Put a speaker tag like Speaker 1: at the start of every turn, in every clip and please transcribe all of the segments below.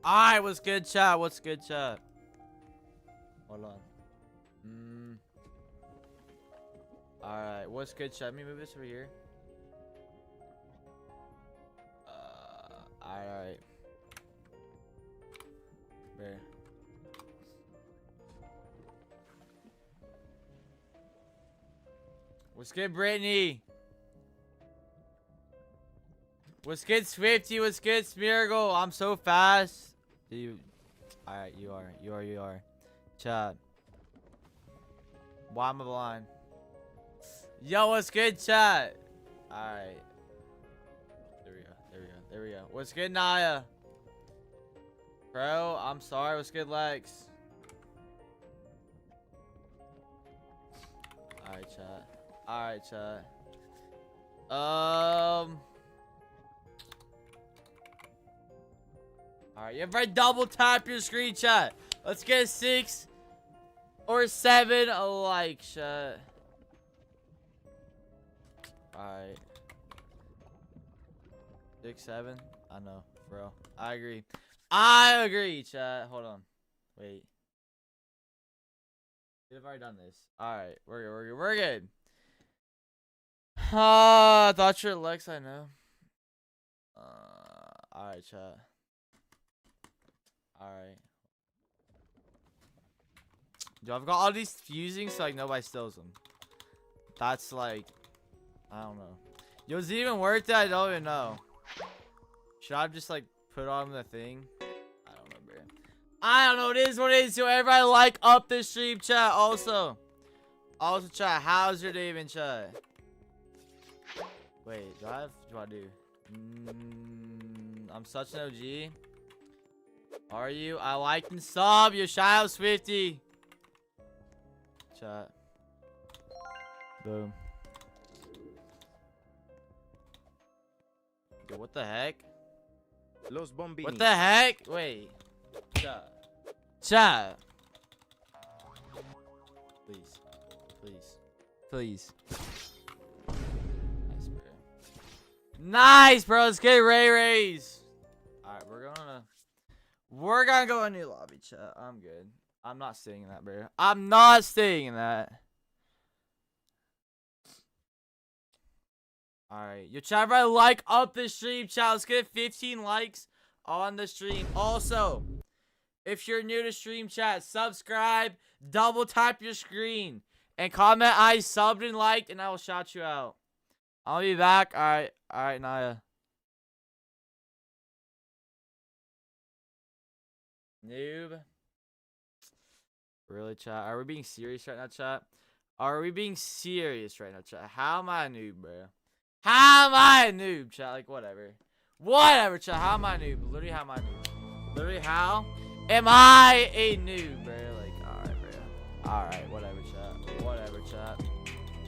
Speaker 1: Alright, what's good, chat? What's good, chat? Hold on. Alright, what's good, chat? Let me move this over here. Alright. There. What's good, Brittany? What's good, Swifty? What's good, Smeargle? I'm so fast. Alright, you are. Chat. Why am I blind? Yo, what's good, chat? Alright. There we go. What's good, Naya? Bro, I'm sorry. What's good, Lex? Alright, chat. Alright, everybody double tap your screen, chat. Let's get 6 or 7 alike, chat. Alright. 6, 7? I know, bro. I agree, chat. Hold on. Wait. We've already done this. Alright, we're good. I thought you're Lex, I know. Alright, chat. Alright. Yo, I've got all these fusing so like nobody steals them. That's like, I don't know. Yo, is it even worth it? I don't even know. Should I just like put on the thing? I don't know, bro. I don't know. It is what it is. So everybody like up the stream, chat. Also, chat. How's your day been, chat? Wait, do I do? I'm such an OG. Are you? I like and sub. Your shout out, Swifty. Chat. Boom. Yo, what the heck?
Speaker 2: Los Bombinis.
Speaker 1: What the heck? Wait. Chat. Please. Nice, bro. Let's get Ray Rays. Alright, we're gonna go a new lobby, chat. I'm good. I'm not staying in that, bro. I'm not staying in that. Alright. Yo, chat, everybody like up the stream, chat. Let's get 15 likes on the stream. Also, if you're new to stream, chat, subscribe, double tap your screen, and comment I subbed and liked, and I will shout you out. I'll be back. Alright, Naya. Noob. Really, chat? Are we being serious right now, chat? How am I a noob, bro? How am I a noob, chat? Like, whatever. Whatever, chat. How am I a noob? Literally, how am I a noob? Literally, how am I a noob, bro? Like, alright, bro. Alright, whatever, chat.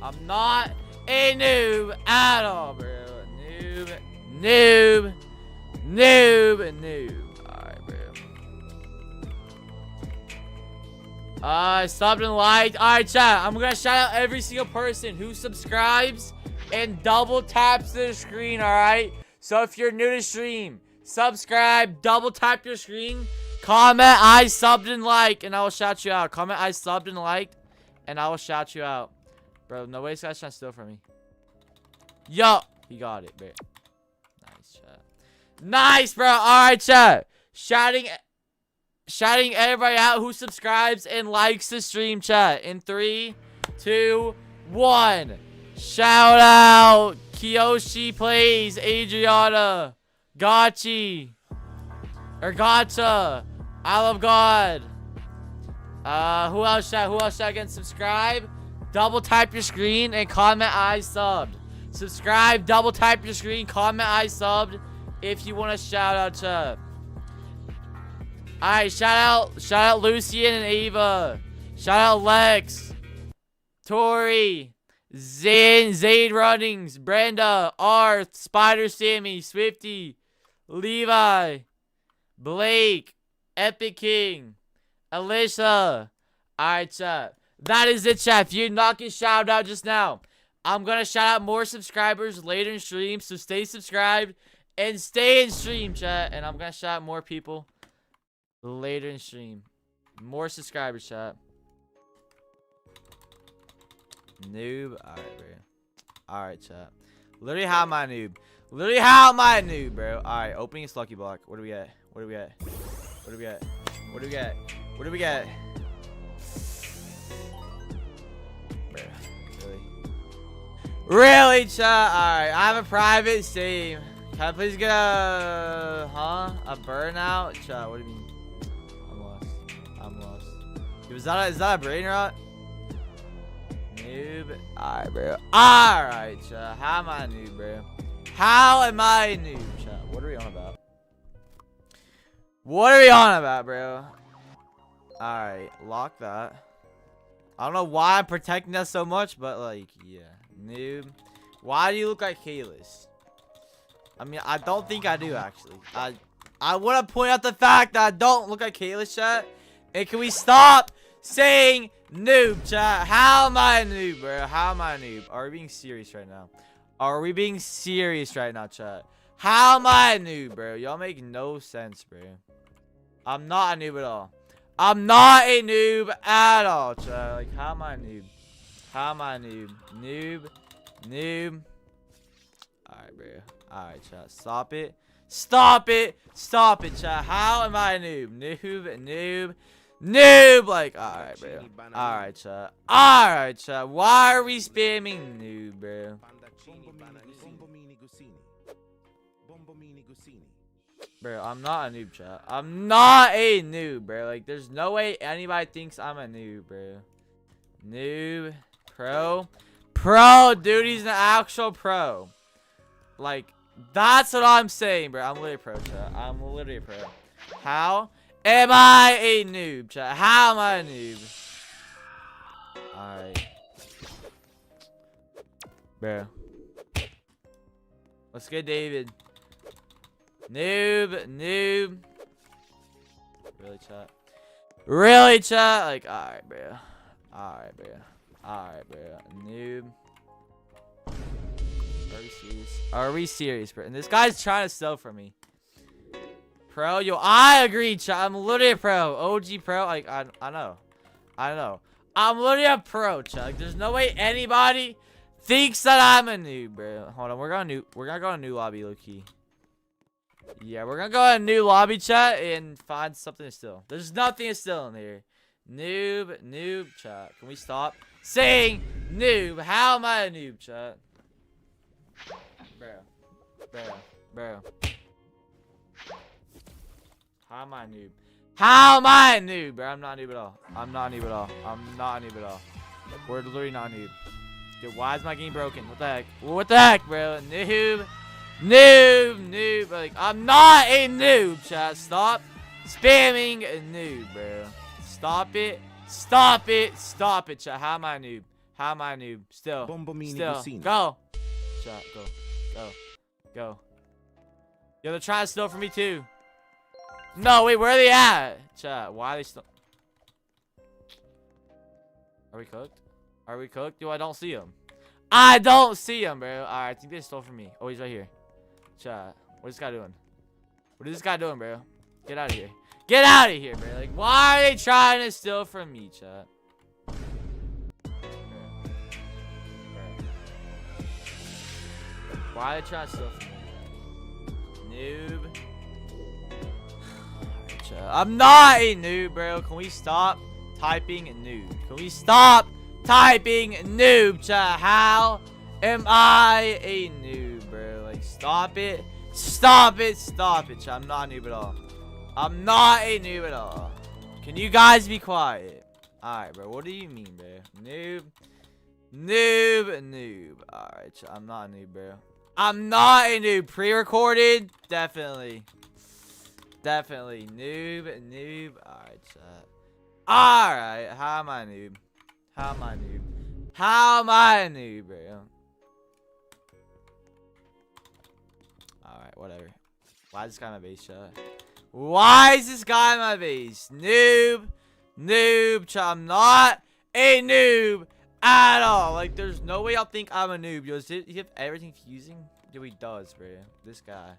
Speaker 1: I'm not a noob at all, bro. Noob. Alright, bro. Subbed and liked. Alright, chat. I'm gonna shout out every single person who subscribes and double taps the screen, alright? So if you're new to stream, subscribe, double tap your screen, comment I subbed and liked, and I will shout you out. Comment I subbed and liked, and I will shout you out. Bro, no way this guy's trying to steal from me. Yo! He got it, bro. Nice, chat. Nice, bro! Alright, chat. Shouting everybody out who subscribes and likes the stream, chat. In 3, 2, 1. Shout out Kiyoshi Plays, Adriana, Gachi, or Gacha, I Love God. Who else shout again? Subscribe, double tap your screen, and comment I subbed. Subscribe, double tap your screen, comment I subbed if you want to shout out, chat. Alright, shout out Lucian and Ava. Shout out Lex, Tori, Zane Runnings, Brenda, Arth, Spider Sammy, Swifty, Levi, Blake, Epic King, Alicia. Alright, chat. That is it, chat. If you're not getting shouted out just now, I'm gonna shout out more subscribers later in stream, so stay subscribed and stay in stream, chat. And I'm gonna shout out more people later in stream. More subscribers, chat. Noob. Alright, bro. Alright, chat. Literally, how am I a noob? Literally, how am I a noob, bro? Alright, opening this lucky block. What do we get? What do we get? What do we get? What do we get? What do we get? Bro, really? Really, chat? Alright, I have a private save. Can I please get a... a burnout? Chat, what do you mean? I'm lost. I'm lost. Is that a Brainrot? Noob. Alright, bro. Alright, chat. How am I a noob, bro? How am I a noob, chat? What are we on about? What are we on about, bro? Alright, lock that. I don't know why I'm protecting that so much, but like, yeah. Noob. Why do you look like Kalis? I mean, I don't think I do, actually. I want to point out the fact that I don't look like Kalis, chat. And can we stop saying noob, chat? How am I a noob, bro? How am I a noob? Are we being serious right now? Are we being serious right now, chat? How am I a noob, bro? Y'all make no sense, bro. I'm not a noob at all. I'm not a noob at all, chat. Like, how am I a noob? How am I a noob? Noob. Noob. Alright, bro. Alright, chat. Stop it. Stop it. Stop it, chat. How am I a noob? Noob. Noob. Noob. Like, alright, bro. Alright, chat. Alright, chat. Why are we spamming noob, bro? Bro, I'm not a noob, chat. I'm not a noob, bro. Like, there's no way anybody thinks I'm a noob, bro. Noob. Pro. Pro, dude. He's an actual pro. Like, that's what I'm saying, bro. I'm literally a pro, chat. I'm literally a pro. How am I a noob, chat? How am I a noob? Alright. Bro. Let's get David. Noob. Noob. Really, chat? Really, chat? Like, alright, bro. Alright, bro. Alright, bro. Noob. Are we serious? Are we serious, bro? And this guy's trying to steal from me. Pro, yo, I agree, chat. I'm literally a pro. OG pro. Like, I know. I know. I'm literally a pro, chat. Like, there's no way anybody thinks that I'm a noob, bro. Hold on, we're gonna go in a new lobby, low key. Yeah, we're gonna go in a new lobby, chat, and find something to steal. There's nothing to steal in here. Noob, noob, chat. Can we stop saying noob? How am I a noob, chat? Bro. How am I a noob? How am I a noob, bro? I'm not a noob at all. I'm not a noob at all. I'm not a noob at all. We're literally not a noob. Dude, why is my game broken? What the heck? What the heck, bro? Noob. Noob. Like, I'm not a noob, chat. Stop spamming a noob, bro. Stop it. Stop it. Stop it, chat. How am I a noob? How am I a noob? Still. Go. Chat, go. Yo, they're trying to steal from me, too. No, wait, where are they at? Chat, why are they still... Are we cooked? Are we cooked? Yo, I don't see him. I don't see him, bro. Alright, I think they stole from me. Oh, he's right here. Chat, what is this guy doing? What is this guy doing, bro? Get out of here. Get out of here, bro. Like, why are they trying to steal from me, chat? Why are they trying to steal from me? Noob. I'm not a noob, bro. Can we stop typing noob? Can we stop typing noob, chat? How am I a noob, bro? Like, stop it. Stop it, chat. I'm not a noob at all. I'm not a noob at all. Can you guys be quiet? Alright, bro. What do you mean, bro? Noob. Alright, chat. I'm not a noob, bro. I'm not a noob. Pre-recorded? Definitely. Noob. Alright, chat. Alright. How am I a noob? How am I a noob, bro? Alright, whatever. Why is this guy in my base, chat? Why is this guy in my base? Noob, chat. I'm not a noob at all. Like, there's no way y'all think I'm a noob. Yo, does he have everything fusing? Dude, he does, bro. This guy.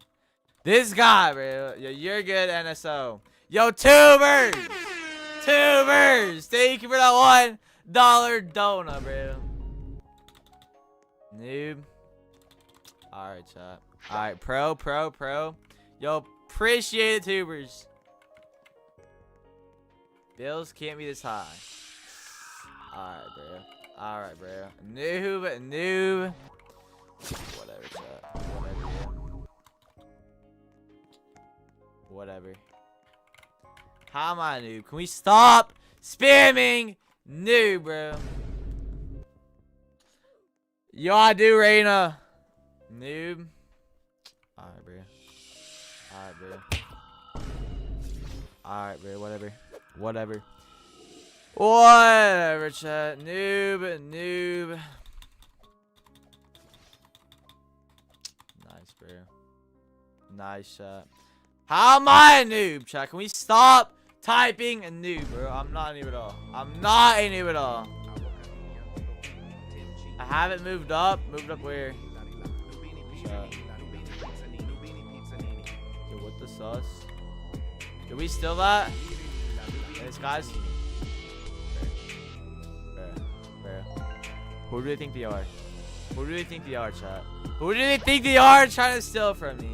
Speaker 1: This guy, bro. Yo, you're good, NSO. Yo, tubers! Tubers! Thank you for that $1 donut, bro. Noob. Alright, chat. Alright, pro. Yo, appreciate it, tubers. Bills can't be this high. Alright, bro. Noob. Whatever, chat. Whatever. How am I a noob? Can we stop spamming noob, bro? Yo, I do, Reina. Noob. Alright, bro. Whatever. Whatever, chat. Noob. Nice, bro. Nice, chat. How am I a noob, chat? Can we stop typing a noob, bro? I'm not a noob at all. I haven't moved up. Moved up where? Chat. Yo, what the sus? Did we steal that? Yes, guys. Bro. Who do they think they are? Chat? Who do they think they are trying to steal from me?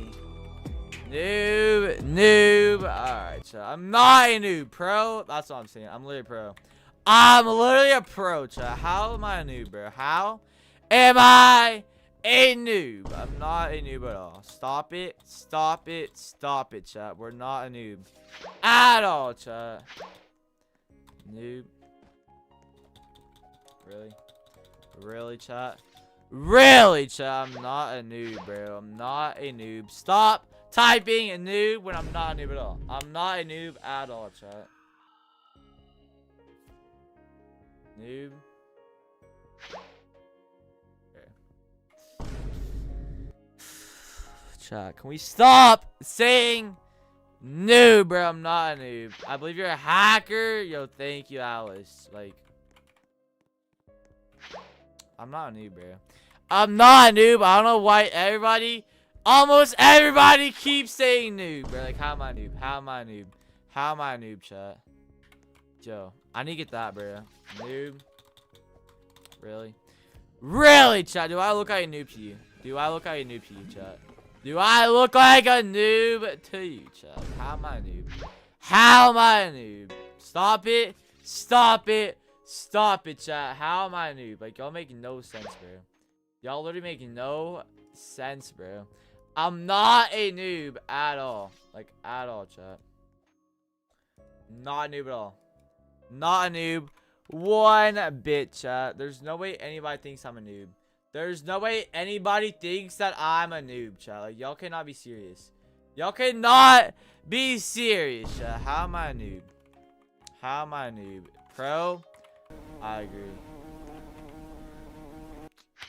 Speaker 1: Noob. Alright, chat. I'm not a noob, pro. That's what I'm saying. I'm literally pro. I'm literally a pro, chat. How am I a noob, bro? How am I a noob? I'm not a noob at all. Stop it, chat. We're not a noob at all, chat. Noob. Really, chat? I'm not a noob, bro. I'm not a noob. Stop typing a noob when I'm not a noob at all. I'm not a noob at all, chat. Noob. Okay. Chat, can we stop saying noob, bro? I'm not a noob. I believe you're a hacker. Yo, thank you, Alice. Like, I'm not a noob, bro. I'm not a noob. I don't know why almost everybody keeps saying noob, bro. Like, how am I a noob? How am I a noob, chat? Joe, I need to get that, bro. Noob. Really, chat? Do I look like a noob to you? chat? Do I look like a noob to you, chat? How am I a noob? Stop it, chat. How am I a noob? Like, y'all make no sense, bro. Y'all literally make no sense, bro. I'm not a noob at all. Like, at all, chat. Not a noob at all. Not a noob. One bit, chat. There's no way anybody thinks I'm a noob. There's no way anybody thinks that I'm a noob, chat. Like, y'all cannot be serious. Y'all cannot be serious, chat. How am I a noob? Pro? I agree.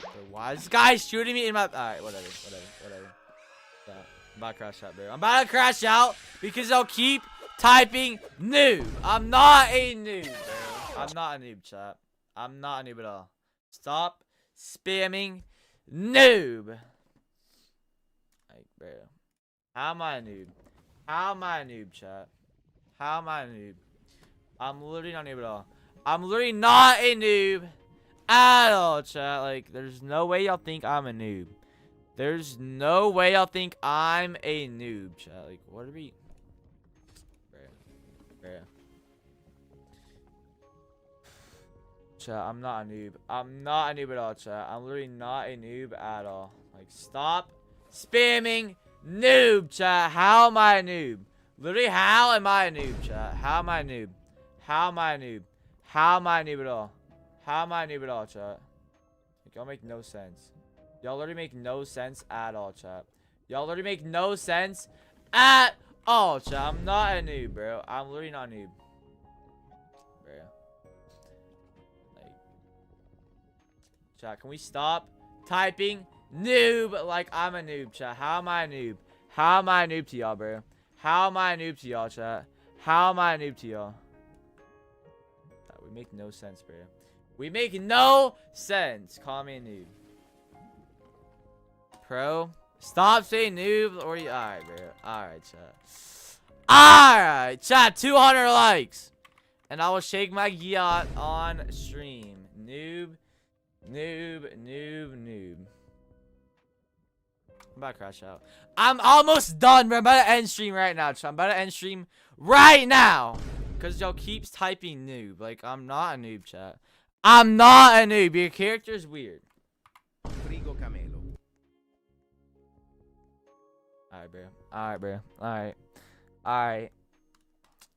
Speaker 1: Bro, why is this guy shooting me in my... Alright, whatever. Yeah, I'm about to crash out, bro. I'm about to crash out because I'll keep typing noob. I'm not a noob, bro. I'm not a noob, chat. I'm not a noob at all. Stop spamming noob. Like, bro. How am I a noob? Chat? How am I a noob? I'm literally not a noob at all. I'm literally not a noob at all, chat. Like, there's no way y'all think I'm a noob. There's no way y'all think I'm a noob, chat. Like, what are we... Bro. Chat, I'm not a noob. I'm not a noob at all, chat. I'm literally not a noob at all. Like, stop spamming noob, chat. How am I a noob? Literally, how am I a noob, chat? How am I a noob? How am I a noob? How am I a noob at all? How am I a noob at all, chat? Like, y'all make no sense. Y'all literally make no sense at all, chat. Y'all literally make no sense at all, chat. I'm not a noob, bro. I'm literally not a noob. Bro. Like, chat, can we stop typing noob like I'm a noob, chat? How am I a noob? How am I a noob to y'all, bro? How am I a noob to y'all, chat? How am I a noob to y'all? We make no sense, bro. We make no sense. Call me a noob. Pro, Stop saying noob or you. Alright, bro. Alright, chat. Alright, chat. 200 likes. And I will shake my yacht on stream. Noob. Noob. Noob. Noob. I'm about to crash out. I'm almost done, bro. I'm about to end stream right now, chat. I'm about to end stream right now. Because y'all keeps typing noob. Like, I'm not a noob, chat. I'm not a noob. Your character's weird.
Speaker 2: Frigo Camelo.
Speaker 1: Alright, bro. Alright, bro. Alright. Alright.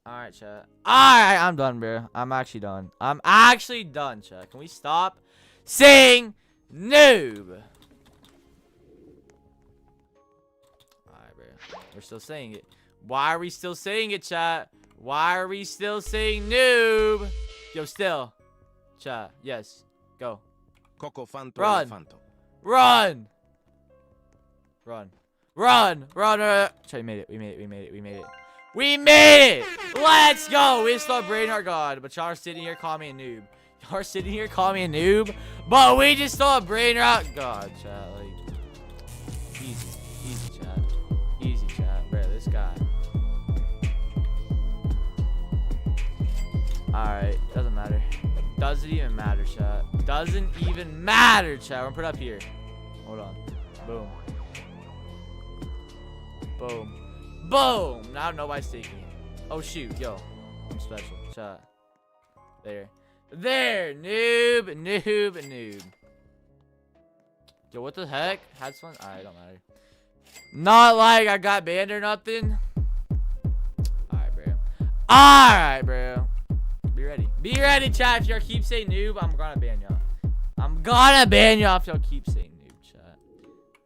Speaker 1: Alright, chat. Alright, I'm done, bro. I'm actually done. I'm actually done, chat. Can we stop saying noob? Alright, bro. We're still saying it. Why are we still saying it, chat? Why are we still saying noob? Yo, still. Chat. Yes. Go.
Speaker 2: Coco Fanto.
Speaker 1: Run.
Speaker 2: Fanto.
Speaker 1: Run. Run. Run. Run. Run. Chat, we made it. We made it. We made it. We made it. We made it. Let's go. We still Brainrot God. But y'all are sitting here calling me a noob. Y'all are sitting here calling me a noob. But we just saw a Brainrot God, chat. Like, easy. Easy, chat. Easy, chat. Bro, this guy. Alright, doesn't matter. Doesn't even matter, chat. Doesn't even matter, chat. We're gonna put it up here. Hold on. Boom. Boom. Boom. Now nobody's taking it. Oh shoot, yo. I'm special. Chat. There. There. Noob. Noob. Noob. Yo, what the heck? Had fun? Alright, don't matter. Not like I got banned or nothing. Alright, bro. Alright, bro. Be ready. Be ready, chat. If y'all keep saying noob, I'm gonna ban y'all. I'm gonna ban y'all if y'all keep saying noob, chat.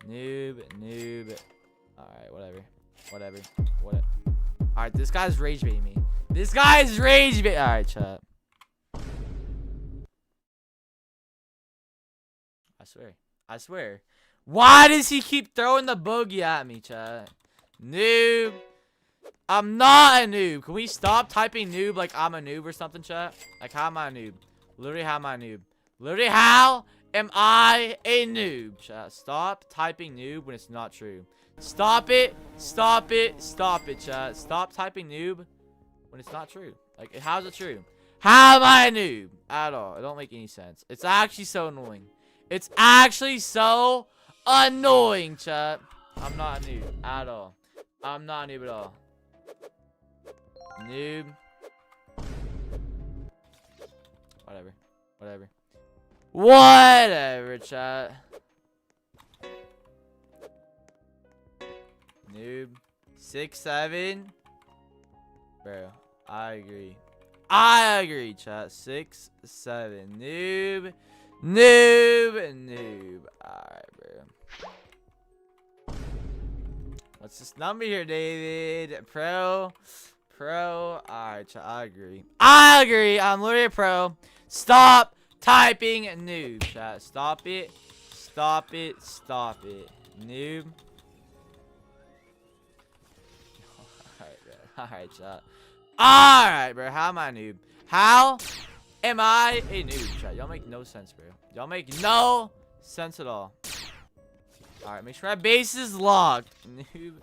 Speaker 1: Noob, noob. Alright, whatever. Whatever. Whatever. Alright, this guy's rage baiting me. This guy's rage baiting. Alright, chat. I swear. I swear. Why does he keep throwing the boogie at me, chat? Noob. I'm not a noob. Can we stop typing noob like I'm a noob or something, chat? Like, how am I a noob? Literally, how am I a noob? Literally, how am I a noob, chat? Stop typing noob when it's not true. Stop it. Stop it. Stop it, chat. Stop typing noob when it's not true. Like, how's it true? How am I a noob? At all. It don't make any sense. It's actually so annoying. It's actually so annoying, chat. I'm not a noob at all. I'm not a noob at all. Noob. Whatever. Whatever. Whatever, chat. Noob. 6'7". Bro, I agree. I agree, chat. 6'7". Noob. Noob. Noob. Alright, bro. What's this number here, David? Pro. Alright, chat. I agree. I agree. I'm literally a pro. Stop typing noob, chat. Stop it. Stop it. Stop it. Noob. Alright, chat. Alright, bro. How am I a noob? How am I a noob, chat? Y'all make no sense, bro. Y'all make no sense at all. Alright, make sure my base is locked. Noob.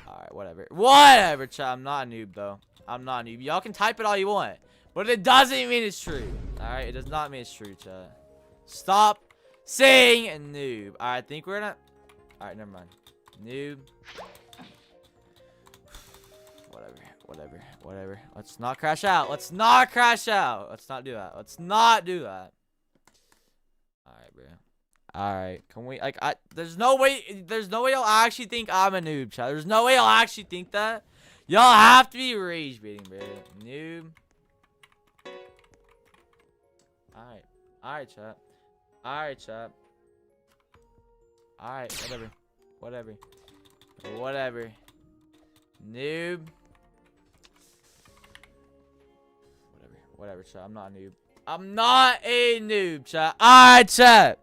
Speaker 1: Alright, whatever. Whatever, chat. I'm not a noob, though. I'm not a noob. Y'all can type it all you want. But it doesn't mean it's true. Alright, it does not mean it's true, chat. Stop saying noob. Alright, I think we're gonna... Alright, never mind. Noob. Whatever. Let's not crash out. Let's not crash out. Let's not do that. Let's not do that. Alright, bro. Alright. Can we, like, there's no way y'all actually think I'm a noob, chat. There's no way y'all actually think that. Y'all have to be rage baiting, bro. Noob. Alright. Alright, chat. Alright, chat. Alright, whatever. Noob. Whatever, chat. I'm not a noob. I'm not a noob, chat. Alright, chat.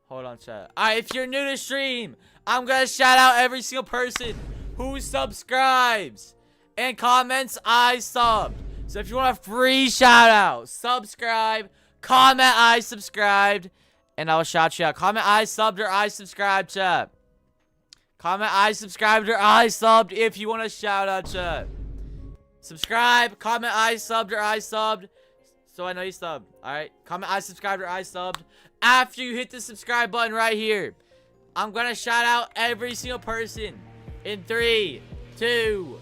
Speaker 1: Hold on, chat. Alright, if you're new to stream, I'm gonna shout out every single person who subscribes and comments I subbed. So if you want a free shout out, subscribe, comment I subscribed, and I will shout you out. Comment I subbed or I subscribed, chat. Comment I subscribed or I subbed if you want a shout out, chat. Subscribe, comment I subbed or I subbed, so I know you subbed. Alright, comment I subscribed or I subbed. After you hit the subscribe button right here, I'm gonna shout out every single person in 3, 2,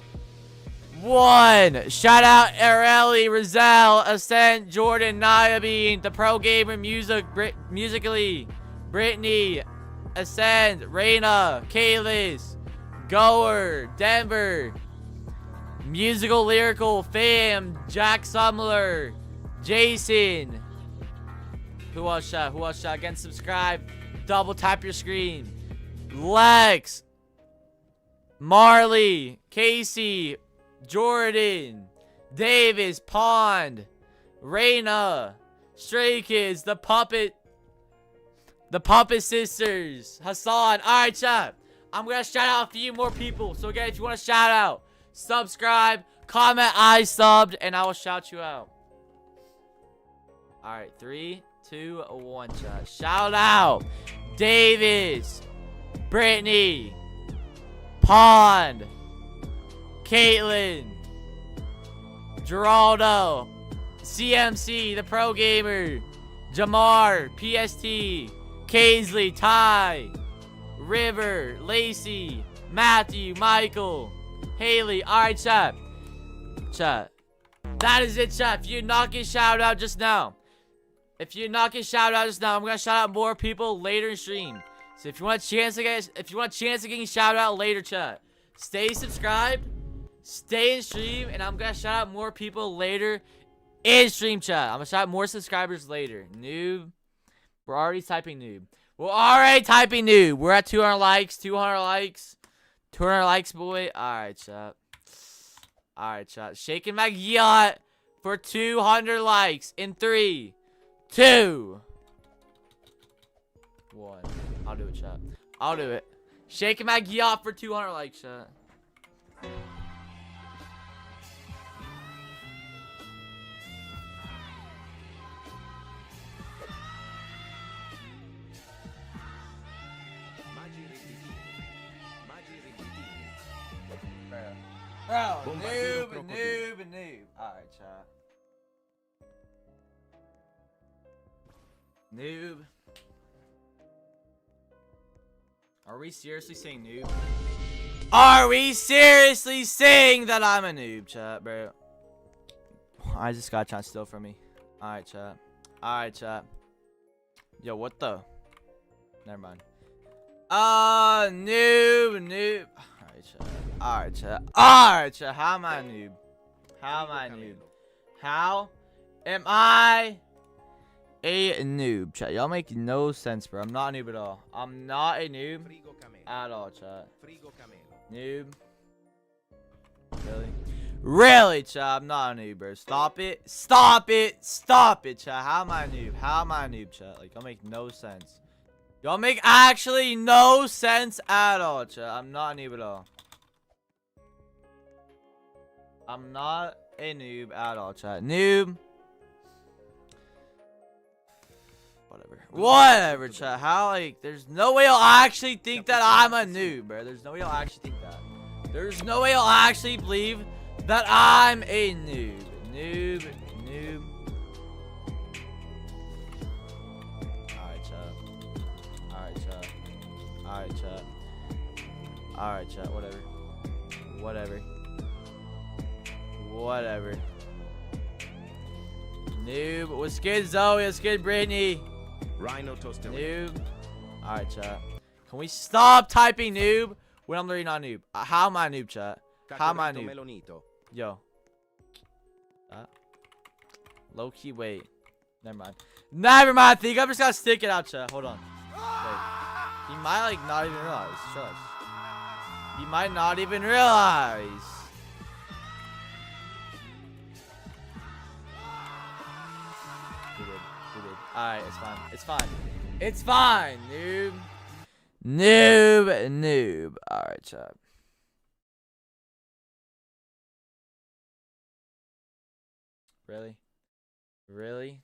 Speaker 1: 1. Shout out Areli, Rizal, Ascent, Jordan, Niabean, the Pro Gamer, Musically, Brittany, Ascend, Reina, Kaylis, Goer, Denver, Musical Lyrical, Fam, Jack Sumler, Jason. Who else shot? Who else shot? Again, subscribe. Double tap your screen. Lex, Marley, Casey, Jordan, Davis, Pond, Reina, Stray Kids, the Puppet Sisters, Hassan. Alright, chat. I'm gonna shout out a few more people. So again, if you want to shout out, subscribe, comment I subbed, and I will shout you out. Alright, 3, 2, 1, chat. Shout out Davis, Brittany, Pond, Caitlin, Geraldo, CMC, the Pro Gamer, Jamar, PST, Kaisley, Ty, River, Lacey, Matthew, Michael, Haley. Alright, chat. Chat. That is it, chat. If you're not getting shouted out just now, I'm gonna shout out more people later in stream. So if you want a chance of getting shouted out later, chat, stay subscribed, stay in stream, and I'm gonna shout out more people later in stream, chat. I'm gonna shout out more subscribers later. Noob. We're already typing noob. We're at 200 likes. 200 likes, boy. Alright, chat. Shaking my yacht for 200 likes in 3, 2, 1. I'll do it, chat. I'll do it. Shaking my yacht for 200 likes, chat. Bro, noob. Alright, chat. Noob. Are we seriously saying noob? Are we seriously saying that I'm a noob, chat, bro? I just got a chance steal from me. Alright, chat. Yo, what the? Never mind. Noob. Alright, chat. How am I a noob? How am I a noob, chat? Y'all make no sense, bro. I'm not a noob at all. I'm not a noob at all, chat. Noob. Really, chat? I'm not a noob, bro. Stop it, chat. How am I a noob, chat? Like, y'all make no sense. Y'all make actually no sense at all, chat. I'm not a noob at all. I'm not a noob at all, chat. Noob. Whatever, chat. How, like, there's no way I'll actually think that I'm a noob, bro. There's no way I'll actually think that. There's no way I'll actually believe that I'm a noob. Noob. Alright, chat. Whatever. Noob. What's good, Zoe? What's good, Brittany?
Speaker 2: Rhino toasted.
Speaker 1: Noob. Alright, chat. Can we stop typing noob when I'm literally not noob? How am I noob, chat? How am I noob? Yo. Low key, wait. Never mind. I think I'm just gonna stick it out, chat. Hold on. Wait. He might, like, not even realize. Trust. He might not even realize. He did. Alright, it's fine. Noob. Alright, chat. Really?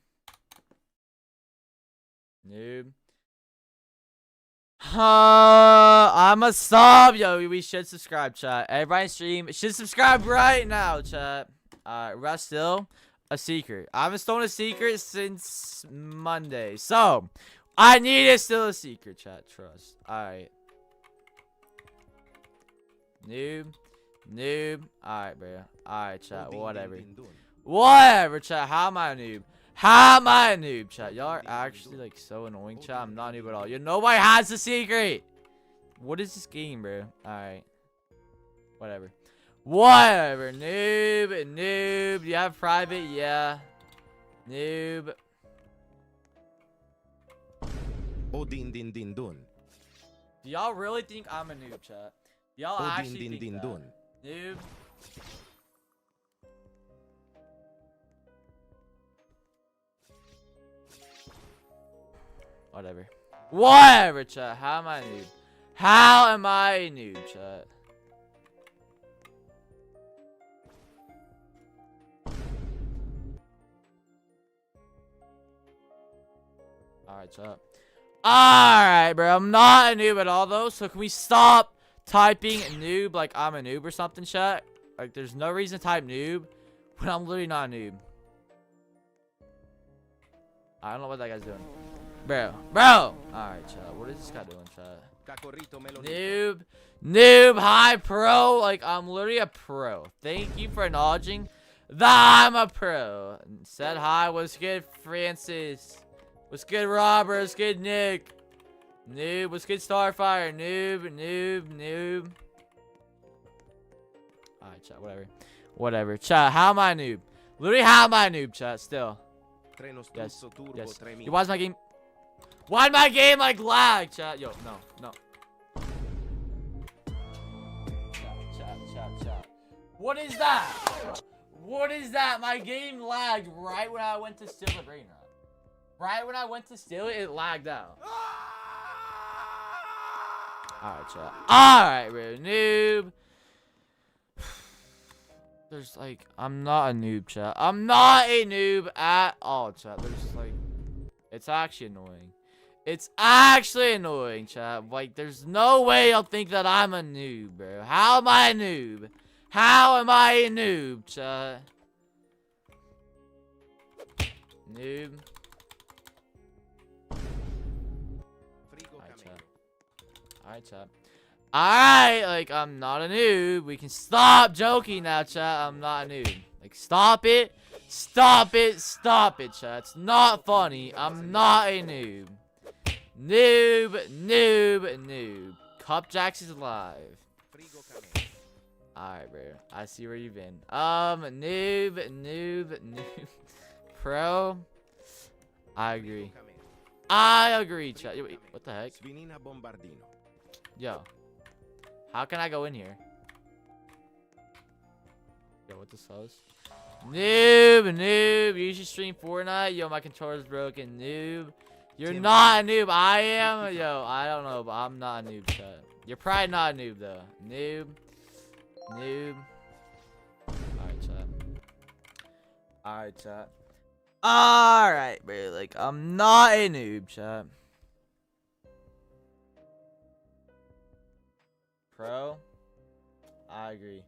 Speaker 1: Noob. I'm a sub. Yo, we should subscribe, chat. Everybody stream should subscribe right now, chat. Rest still a secret. I haven't stolen a secret since Monday. So, I need it still a secret, chat. Trust. Alright. Noob. Alright, bro. Alright, chat. Whatever. Whatever, chat. How am I a noob? How am I a noob, chat? Y'all are actually, like, so annoying, chat. I'm not a noob at all. Nobody has the secret. What is this game, bro? Alright. Whatever. Noob. Do you have private? Yeah. Noob.
Speaker 2: O din din din dun.
Speaker 1: Do y'all really think I'm a noob, chat? Y'all
Speaker 2: O din
Speaker 1: actually
Speaker 2: din
Speaker 1: think
Speaker 2: din
Speaker 1: that?
Speaker 2: dun.
Speaker 1: Noob. Whatever, chat. How am I a noob? How am I a noob, chat? Alright, chat. Alright, bro. I'm not a noob at all, though. So can we stop typing noob like I'm a noob or something, chat? Like, there's no reason to type noob when I'm literally not a noob. I don't know what that guy's doing. Bro. Alright, chat. What is this guy doing, chat? Noob. Hi, pro. Like, I'm literally a pro. Thank you for acknowledging that I'm a pro. Said hi. What's good, Francis? What's good, Robert? What's good, Nick? Noob. What's good, Starfire? Noob. Alright, chat. Whatever. Chat, how am I a noob? Literally, how am I a noob, chat? Still. Yes. Yo, why's my game? Why'd my game, like, lag, chat? Yo, no. Chat. What is that? My game lagged right when I went to steal the Brainrot. Right when I went to steal it, it lagged out. Alright, chat. Alright, bro. Noob. There's, like, I'm not a noob, chat. I'm not a noob at all, chat. There's, like, it's actually annoying. Chat. Like, there's no way you'll think that I'm a noob, bro. How am I a noob? Chat? Noob. Alright, chat. Alright, like, I'm not a noob. We can stop joking now, chat. I'm not a noob. Like, stop it, chat. It's not funny. I'm not a noob. Noob. Cupjacks is alive. Alright, bro. I see where you've been. Noob. Pro. I agree, chat. Wait, what the heck? Yo. How can I go in here? Yo, what this house? Noob. You should stream Fortnite. Yo, my controller's broken. Noob. You're not a noob. I am. Yo, I don't know, but I'm not a noob, chat. You're probably not a noob, though. Noob. Alright, chat. Alright, bro. Like, I'm not a noob, chat. Pro. I agree.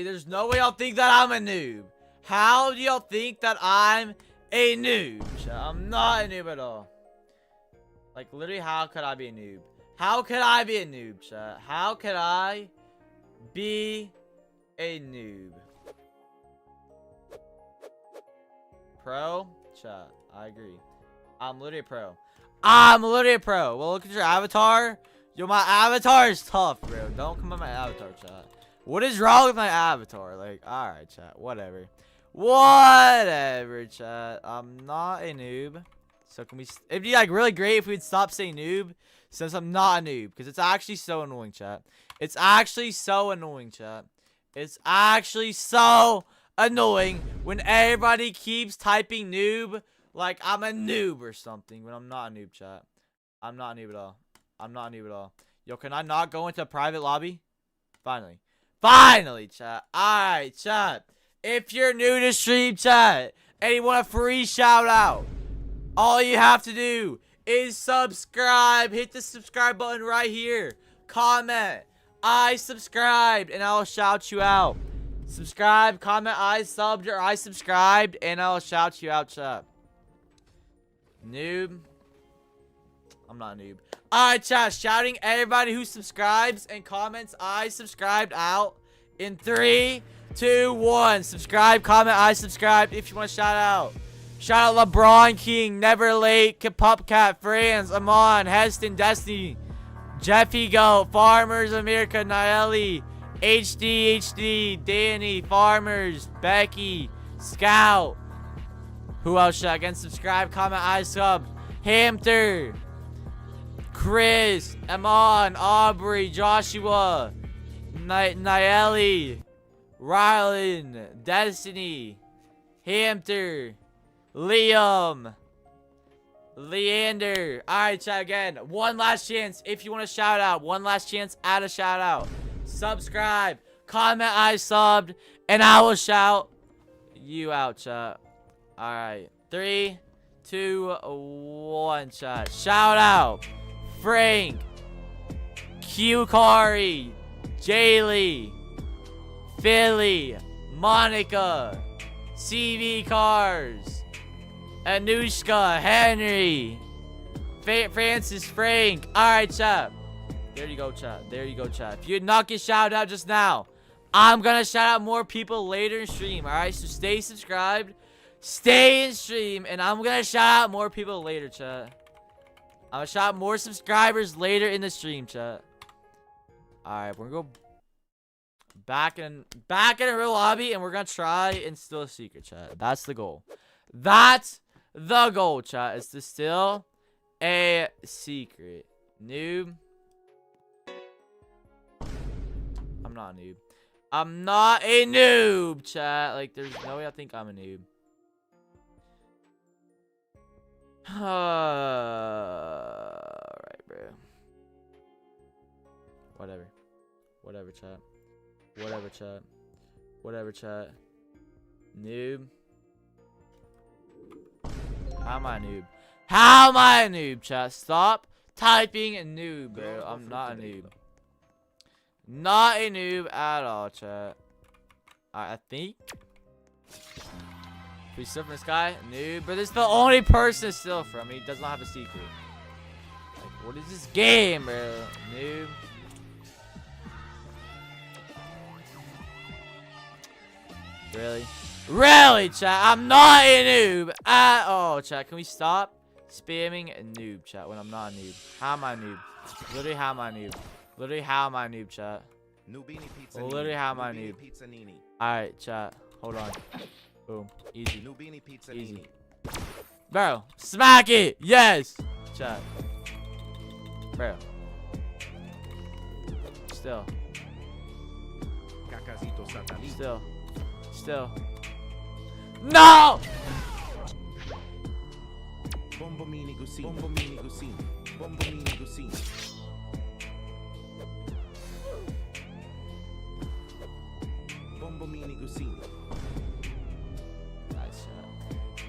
Speaker 1: There's no way y'all think that I'm a noob. How do y'all think that I'm a noob, chat? I'm not a noob at all. Like, literally, how could I be a noob? Chat? How could I be a noob? Pro? Chat, I agree. I'm literally a pro. Well, look at your avatar. Yo, my avatar is tough, bro. Don't come at my avatar, chat. What is wrong with my avatar? Like, alright, chat. Whatever, chat. I'm not a noob. So can we... It'd be, like, really great if we'd stop saying noob, since I'm not a noob. Because it's actually so annoying, chat. It's actually so annoying when everybody keeps typing noob like I'm a noob or something, when I'm not a noob, chat. I'm not a noob at all. Yo, can I not go into a private lobby? Finally, chat. Alright, chat. If you're new to stream, chat, and you want a free shout out, all you have to do is subscribe. Hit the subscribe button right here. Comment, I subscribed, and I'll shout you out. Subscribe, comment, I subbed, or I subscribed, and I'll shout you out, chat. Noob. I'm not a noob. Alright, chat. Shouting everybody who subscribes and comments I subscribed out in 3, 2, 1. Subscribe, comment, I subscribed if you want to shout out. Shout out LeBron King, Never Late, Pupcat, Franz, Amon, Heston, Destiny, Jeffy Go, Farmers America, Naeli, HD, Danny, Farmers, Becky, Scout. Who else should I again? Subscribe, comment, I sub. Hamter, Chris, Amon, Aubrey, Joshua, Naeli, Rylan, Destiny, Hamter, Liam, Leander. Alright, chat, again. One last chance if you want to shout out. One last chance, add a shout out. Subscribe, comment, I subbed, and I will shout you out, chat. Alright. 3, 2, 1, chat. Shout out. Frank, Q Kari, Jaylee, Philly, Monica, CV Cars, Anushka, Henry, Francis, Frank. Alright, chat. There you go, chat. There you go, chat. If you did not get shouted out just now, I'm gonna shout out more people later in stream. Alright, so stay subscribed, stay in stream, and I'm gonna shout out more people later, chat. I'm gonna shout out more subscribers later in the stream, chat. Alright, we're gonna go back in a real lobby, and we're gonna try and steal a secret, chat. That's the goal. That's the goal, chat, is to steal a secret. Noob. I'm not a noob. I'm not a noob, chat. Like, there's no way I think I'm a noob. Alright, bro. Whatever. Whatever, chat. Whatever, chat. Whatever, chat. Noob. How am I a noob? How am I a noob, chat? Stop typing noob, bro. I'm not a noob. Not a noob at all, chat. I think. We steal from this guy? Noob. But it's the only person to steal from. He does not have a secret. Like, what is this game, bro? Noob. Really? Really, chat? I'm not a noob at all, chat. Can we stop spamming a noob, chat, when I'm not a noob? How am I a noob? Literally, how am I a noob? Literally, how am I a noob, chat? Literally, how am I a noob? Alright, chat. Hold on. Boom. Easy. Easy. Bro, smack it! Yes! Chat. Bro. Still. Still. No!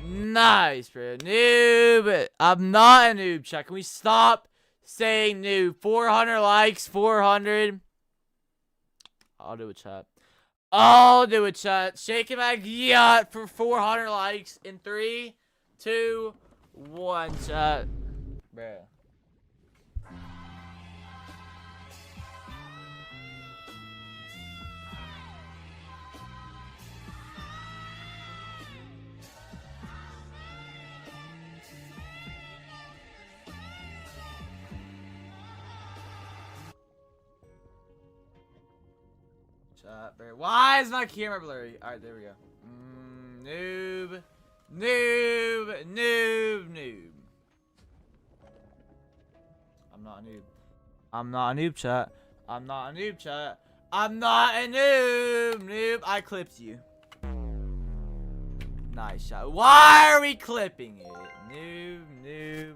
Speaker 1: Nice, bro. Noob. I'm not a noob, chat. Can we stop saying noob? 400 likes. 400. I'll do it, chat. I'll do it, chat. Shake it back, yeah, for 400 likes in 3, 2, 1, chat. Bro. Bro. Why is my camera blurry? Alright, there we go. Noob. I'm not a noob. I'm not a noob, chat. I'm not a noob, chat. I'm not a noob. I clipped you. Nice shot. Why are we clipping it? Noob.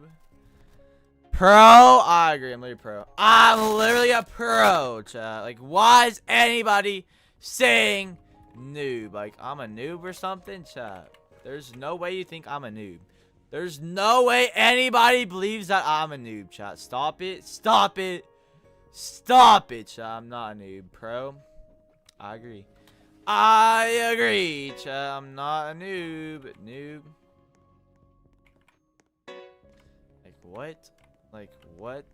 Speaker 1: Pro? I agree. I'm literally pro. I'm literally a pro, chat. Like, why is anybody saying noob? Like, I'm a noob or something, chat. There's no way you think I'm a noob. There's no way anybody believes that I'm a noob, chat. Stop it. Stop it. Stop it, chat. I'm not a noob, pro. I agree. I agree, chat. I'm not a noob. Noob. Like what? Like what?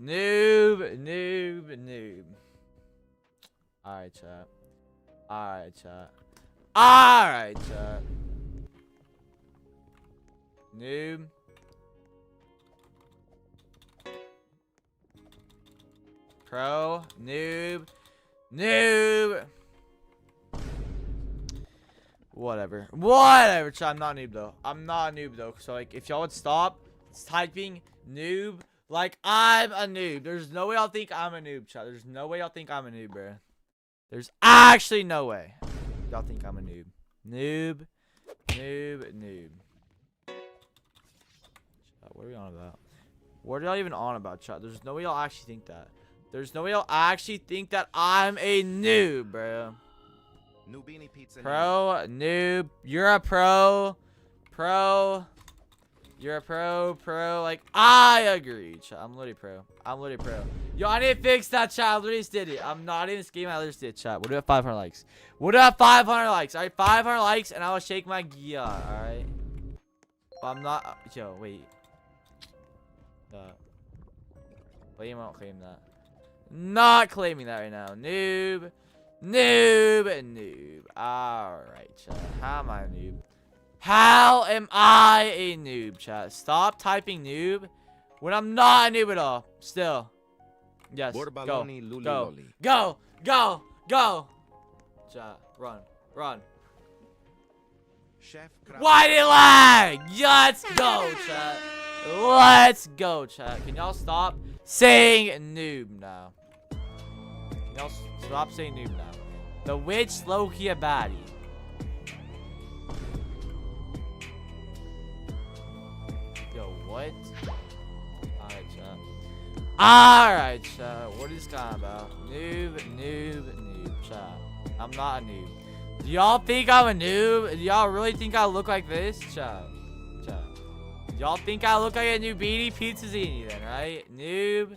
Speaker 1: Noob, noob, noob. Alright, chat. Alright, chat. Alright, chat. Noob. Pro. Noob. Noob. Whatever. Whatever, chat. I'm not a noob, though. I'm not a noob, though. So, like, if y'all would stop typing noob, like, I'm a noob. There's no way y'all think I'm a noob, chat. There's no way y'all think I'm a noob, bro. There's actually no way y'all think I'm a noob. Noob. Noob. Noob. Chat, what are we on about? What are y'all even on about, chat? There's no way y'all actually think that. There's no way y'all actually think that I'm a noob, bro.
Speaker 2: Noobini pizza.
Speaker 1: Pro, noob. You're a pro. Pro. You're a pro, pro. Like, I agree, chat. I'm literally pro. I'm literally pro. Yo, I need to fix that, chat. I literally just did it. I'm not even scheming. I literally did, chat. We'll do it 500 likes. We'll do it 500 likes. Alright, 500 likes, and I will shake my gia. Alright? But I'm not. Yo, wait. Claim, I don't claim that. Not claiming that right now. Noob. Noob. Noob. Alright, chat. How am I a noob? How am I a noob, chat? Stop typing noob when I'm not a noob at all. Still. Yes. Go. Go. Go. Go. Go. Chat. Run. Run.
Speaker 2: Chef.
Speaker 1: Why did it lag? Let's go, chat. Let's go, chat. Can y'all stop saying noob now? Can y'all stop saying noob now? The witch low-key a baddie. Yo, what? Alright, chat. Alright, chat. What is this guy about? Noob, noob, noob, chat. I'm not a noob. Do y'all think I'm a noob? Do y'all really think I look like this? Chat. Chat. Y'all think I look like a noobini pizzazini then, right? Noob.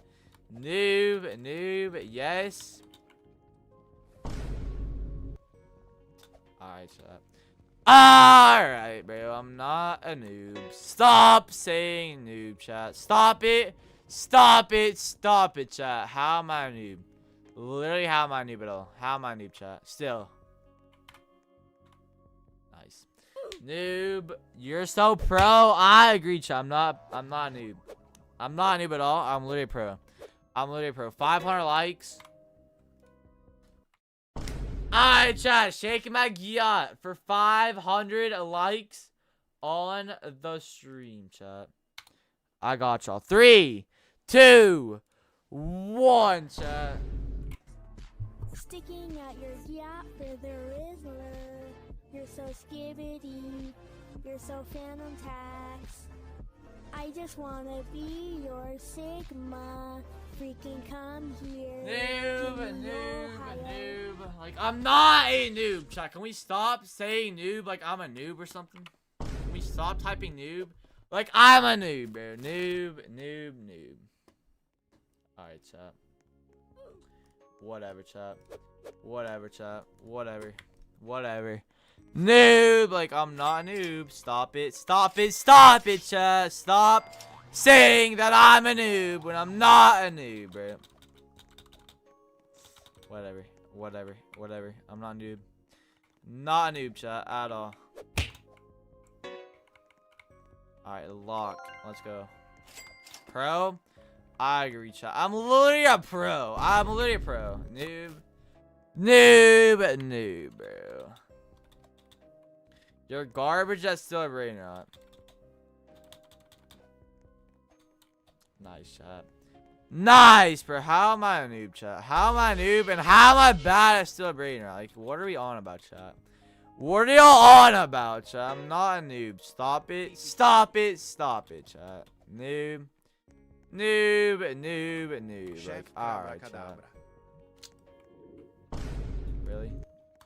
Speaker 1: Noob. Noob. Yes. Alright, chat. Alright, bro. I'm not a noob. Stop saying noob, chat. Stop it. Stop it. Stop it, chat. How am I a noob? Literally, how am I a noob at all? How am I a noob, chat? Still. Nice. Noob. You're so pro. I agree, chat. I'm not a noob. I'm not a noob at all. I'm literally pro. I'm literally pro. 500 likes. Alright, chat. Shaking my gia for 500 likes on the stream, chat. I got y'all. 3, 2, 1, chat.
Speaker 3: Sticking out your yacht for the Rizzler. You're so skibbity. You're so phantom tax. I just wanna be your Sigma. Freaking come here.
Speaker 1: Noob, noob, noob. Like, I'm not a noob, chat. Can we stop saying noob like I'm a noob or something? Can we stop typing noob like I'm a noob, bro? Noob, noob, noob. Alright, chat. Whatever, chat. Whatever, chat. Whatever. Whatever. Noob, like I'm not a noob. Stop it. Stop it. Stop it, chat. Stop saying that I'm a noob when I'm not a noob, bro. Whatever. Whatever. Whatever. I'm not a noob. Not a noob, chat, at all. Alright, lock. Let's go. Pro? I agree, chat. I'm literally a pro. I'm literally a pro. Noob. Noob. Noob, bro. You're garbage. That's still a Brainrot. Nice, chat. Nice, bro. How am I a noob, chat? How am I a noob? And how am I bad at still a Brainrot? Like, what are we on about, chat? What are y'all on about, chat? I'm not a noob. Stop it. Stop it. Stop it, chat. Noob. Noob, noob, noob. Like, alright, chat. Really?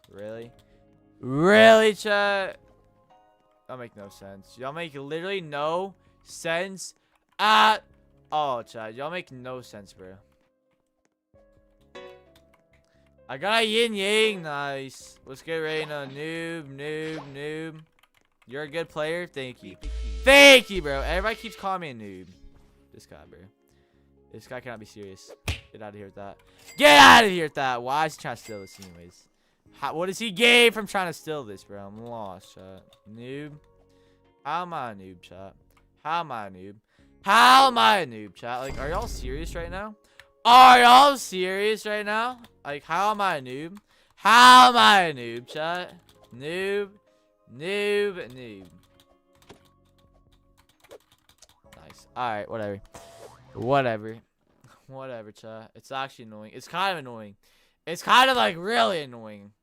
Speaker 1: Really? Really, chat? That make no sense. Y'all make literally no sense at all, chat. Y'all make no sense, bro. I got a yin yang. Nice. Let's get Reina. Noob. You're a good player. Thank you. Thank you, bro. Everybody keeps calling me a noob. This guy, bro. This guy cannot be serious. Get out of here with that. Get out of here with that. Why is he trying to steal this anyways? What does he gain from trying to steal this, bro? I'm lost, chat. Noob. How am I a noob, chat? How am I a noob? How am I a noob, chat? Like, are y'all serious right now? Are y'all serious right now? Like, how am I a noob? How am I a noob, chat? Noob. Nice. Alright, whatever, chat. It's actually annoying. It's kind of annoying. It's kind of, like, really annoying.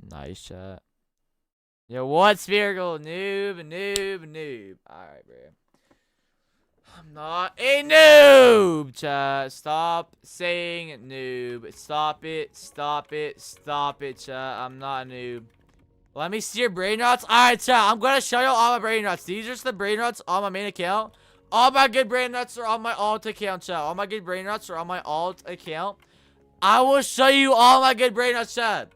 Speaker 1: Nice, chat. Yo, what, Spherical? Noob. Alright, bro. I'm not a noob, chat. Stop saying noob. Stop it, chat. I'm not a noob. Let me see your Brainrots. Alright, chat. I'm gonna show you all my Brainrots. These are just the Brainrots on my main account. All my good Brainrots are on my alt account, chat. All my good Brainrots are on my alt account. I will show you all my good Brainrots, chat.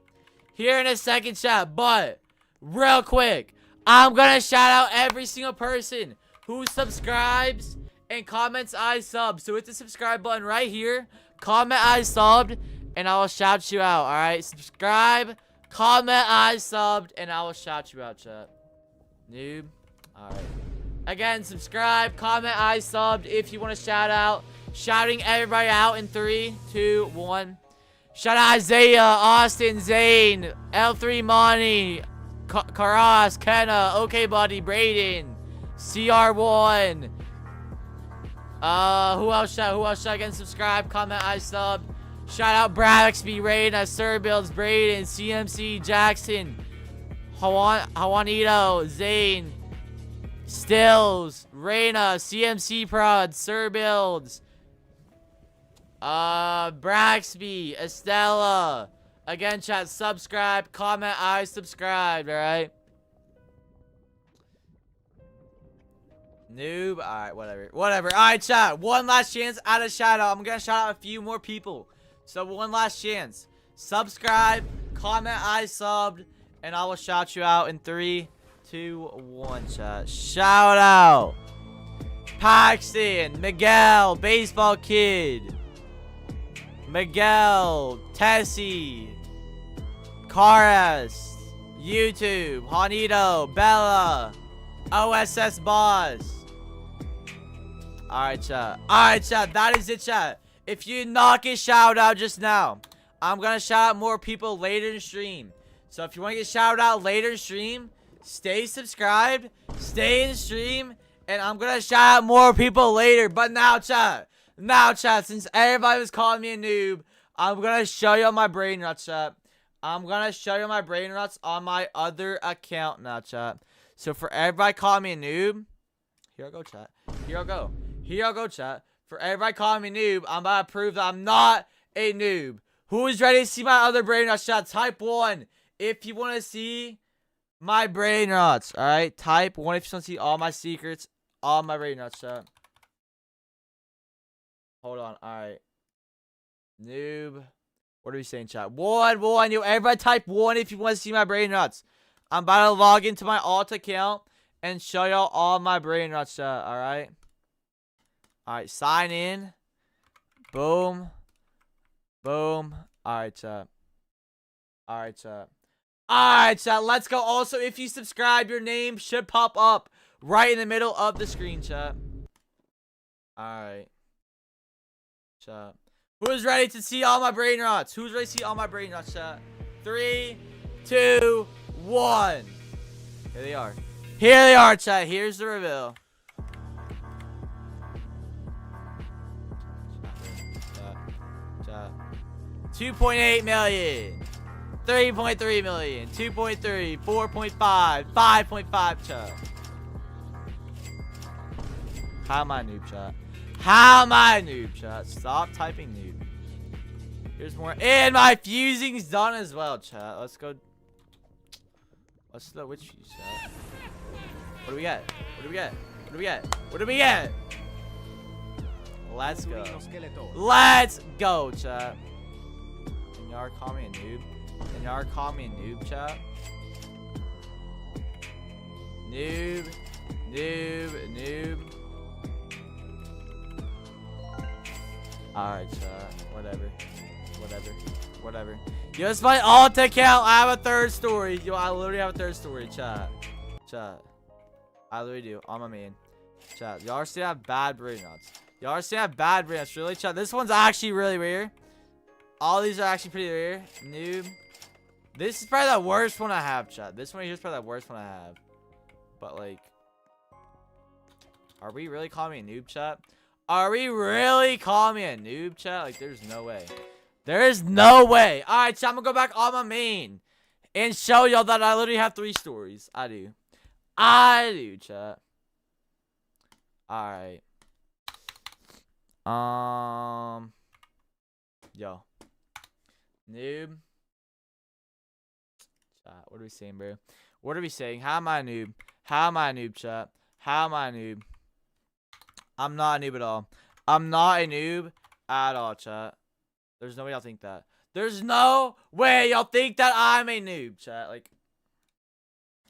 Speaker 1: Here in a second, chat. But, real quick, I'm gonna shout out every single person who subscribes and comments I sub. So hit the subscribe button right here. Comment I subbed, and I will shout you out. Alright? Subscribe, comment I subbed, and I will shout you out, chat. Noob. Alright. Again, subscribe, comment I subbed if you want to shout out. Shouting everybody out in 3, 2, 1. Shout out Isaiah, Austin, Zane, L3 Money, Karas, Kenna, OK Buddy, Brayden, CR1. Who else should again subscribe, comment, I sub. Shout out Braxby, Raina, Sir Builds, Brayden, CMC, Jackson, Juanito, Zane, Stills, Raina, CMC Prod, Sir Builds, Braxby, Estella. Again, chat, subscribe, comment, I subscribed, alright? Noob. Alright, whatever. Alright, chat. One last chance at a shout out. I'm gonna shout out a few more people. So, one last chance. Subscribe, comment, I subbed, and I will shout you out in 3, 2, 1, chat. Shout out Paxton, Miguel, Baseball Kid, Miguel, Tessie, Karas, YouTube, Juanito, Bella, OSS Boss. Alright, chat. That is it, chat. If you not get shout out just now, I'm gonna shout out more people later in stream. So if you want to get shout out later in stream, stay subscribed, stay in the stream, and I'm gonna shout out more people later. But now, chat, since everybody was calling me a noob, I'm gonna show you my Brainrots, chat. I'm gonna show you my Brainrots on my other account now, chat. So for everybody calling me a noob, here I go, chat. Here I go, chat. For everybody calling me noob, I'm about to prove that I'm not a noob. Who is ready to see my other Brainrots, chat? Type 1 if you want to see my Brainrots, alright? Type 1 if you want to see all my secrets, all my Brainrots, chat. Hold on, alright. Noob. What are we saying, chat? 1. Yo, everybody type 1 if you want to see my Brainrots. I'm about to log into my alt account and show y'all all my Brainrots, chat, alright? Alright, sign in. Boom. Alright, chat. Let's go. Also, if you subscribe, your name should pop up right in the middle of the screen, chat. Alright. Chat. Who's ready to see all my Brainrots? Who's ready to see all my Brainrots, chat? 3, 2, 1. Here they are, chat. Here's the reveal. 2.8 million, 3.3 million, 2.3, 4.5, 5.5, chat. How am I noob, chat? How am I a noob, chat? Stop typing noob. Here's more. And my fusing's done as well, chat. Let's go. What's the witch fuse, chat? What do we get? What do we get? What do we get? What do we get? Let's go. Let's go, chat. And y'all call me a noob. And y'all call me a noob, chat. Noob. Noob. Noob. Alright, chat. Whatever. Whatever. Whatever. Yo, it's my alt account. I have a third story. Yo, I literally have a third story, chat. Chat. I literally do. On my main. Chat. Y'all are still have bad Brainrots. Y'all are still have bad Brainrots. Really, chat. This one's actually really rare. All these are actually pretty rare. Noob. This is probably the worst one I have, chat. This one here is probably the worst one I have. But, like. Are we really calling me a noob, chat? Are we really calling me a noob, chat? Like, there's no way. There is no way. Alright, chat. I'm gonna go back on my main. And show y'all that I literally have 3 stories. I do. I do, chat. Alright. Yo. Noob. Chat, what are we saying, bro? What are we saying? How am I a noob? How am I a noob, chat? How am I a noob? I'm not a noob at all. I'm not a noob at all, chat. There's no way y'all think that. There's no way y'all think that I'm a noob, chat. Like,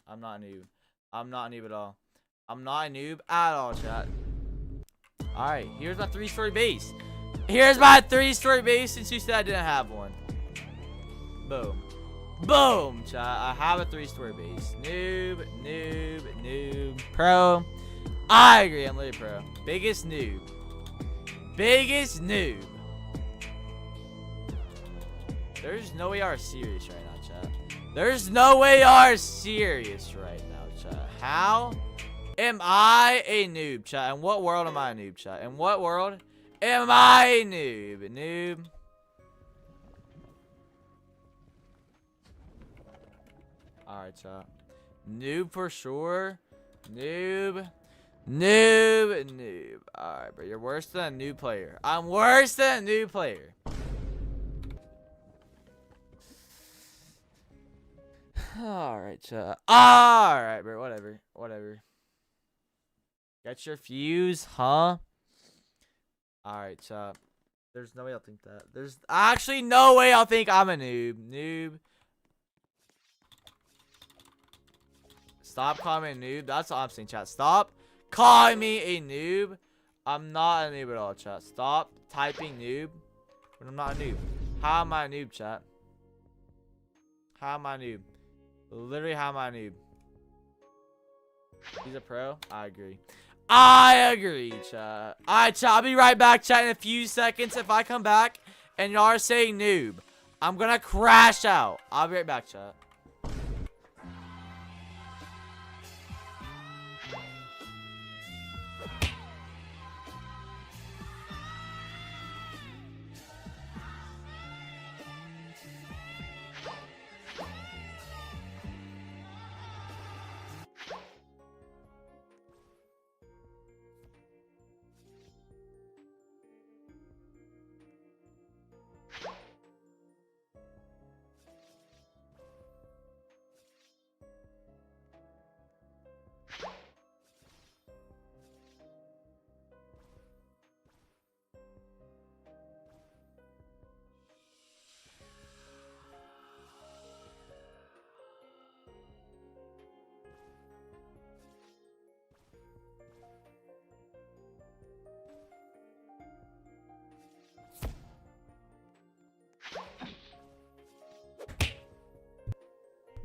Speaker 1: I'm not a noob. I'm not a noob at all. I'm not a noob at all, chat. Alright, here's my 3-story base. Here's my 3-story base since you said I didn't have one. Boom. Boom, chat. I have a 3-story base. Noob, noob, noob. Pro. I agree, I'm literally pro. Biggest noob. Biggest noob. There's no way y'all are serious right now, chat. There's no way y'all are serious right now, chat. How am I a noob, chat? In what world am I a noob, chat? In what world am I a noob? Noob. Alright, chat. Noob for sure. Noob. Noob. Noob. Alright, bro. You're worse than a new player. I'm worse than a new player. Alright, chat. Alright, bro. Whatever. Whatever. Get your fuse, huh? Alright, chat. There's no way I'll think that. There's actually no way I'll think I'm a noob. Noob. Stop calling me a noob. That's all I'm saying, chat. Stop calling me a noob. I'm not a noob at all, chat. Stop typing noob when I'm not a noob. How am I a noob, chat? How am I a noob? Literally, how am I a noob? He's a pro? I agree. I agree, chat. Alright, chat. I'll be right back, chat, in a few seconds. If I come back and y'all are saying noob, I'm gonna crash out. I'll be right back, chat.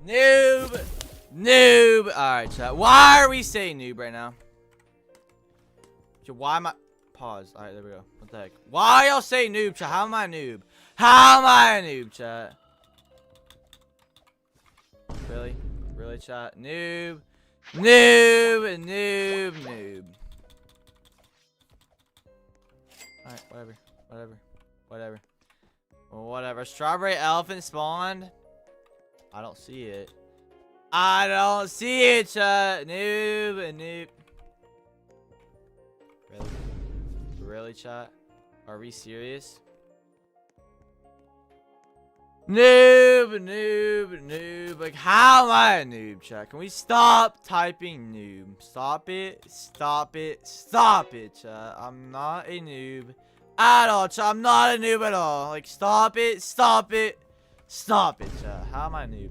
Speaker 1: Noob. Noob. Alright, chat. Why are we saying noob right now? Why am I... Pause. Alright, there we go. What the heck? Why y'all say noob, chat? How am I a noob? How am I a noob, chat? Really? Really, chat? Noob. Noob. Noob. Noob. Alright, whatever. Whatever. Whatever. Whatever. Strawberry elephant spawned. I don't see it. I don't see it, chat. Noob. Noob. Really? really, chat? Are we serious? Noob, noob, noob. Like, how am I a noob, chat? Can we stop typing noob? Stop it, stop it, stop it, chat. I'm not a noob at all, chat. I'm not a noob at all. Like, stop it, stop it, stop it, chat. How am I a noob?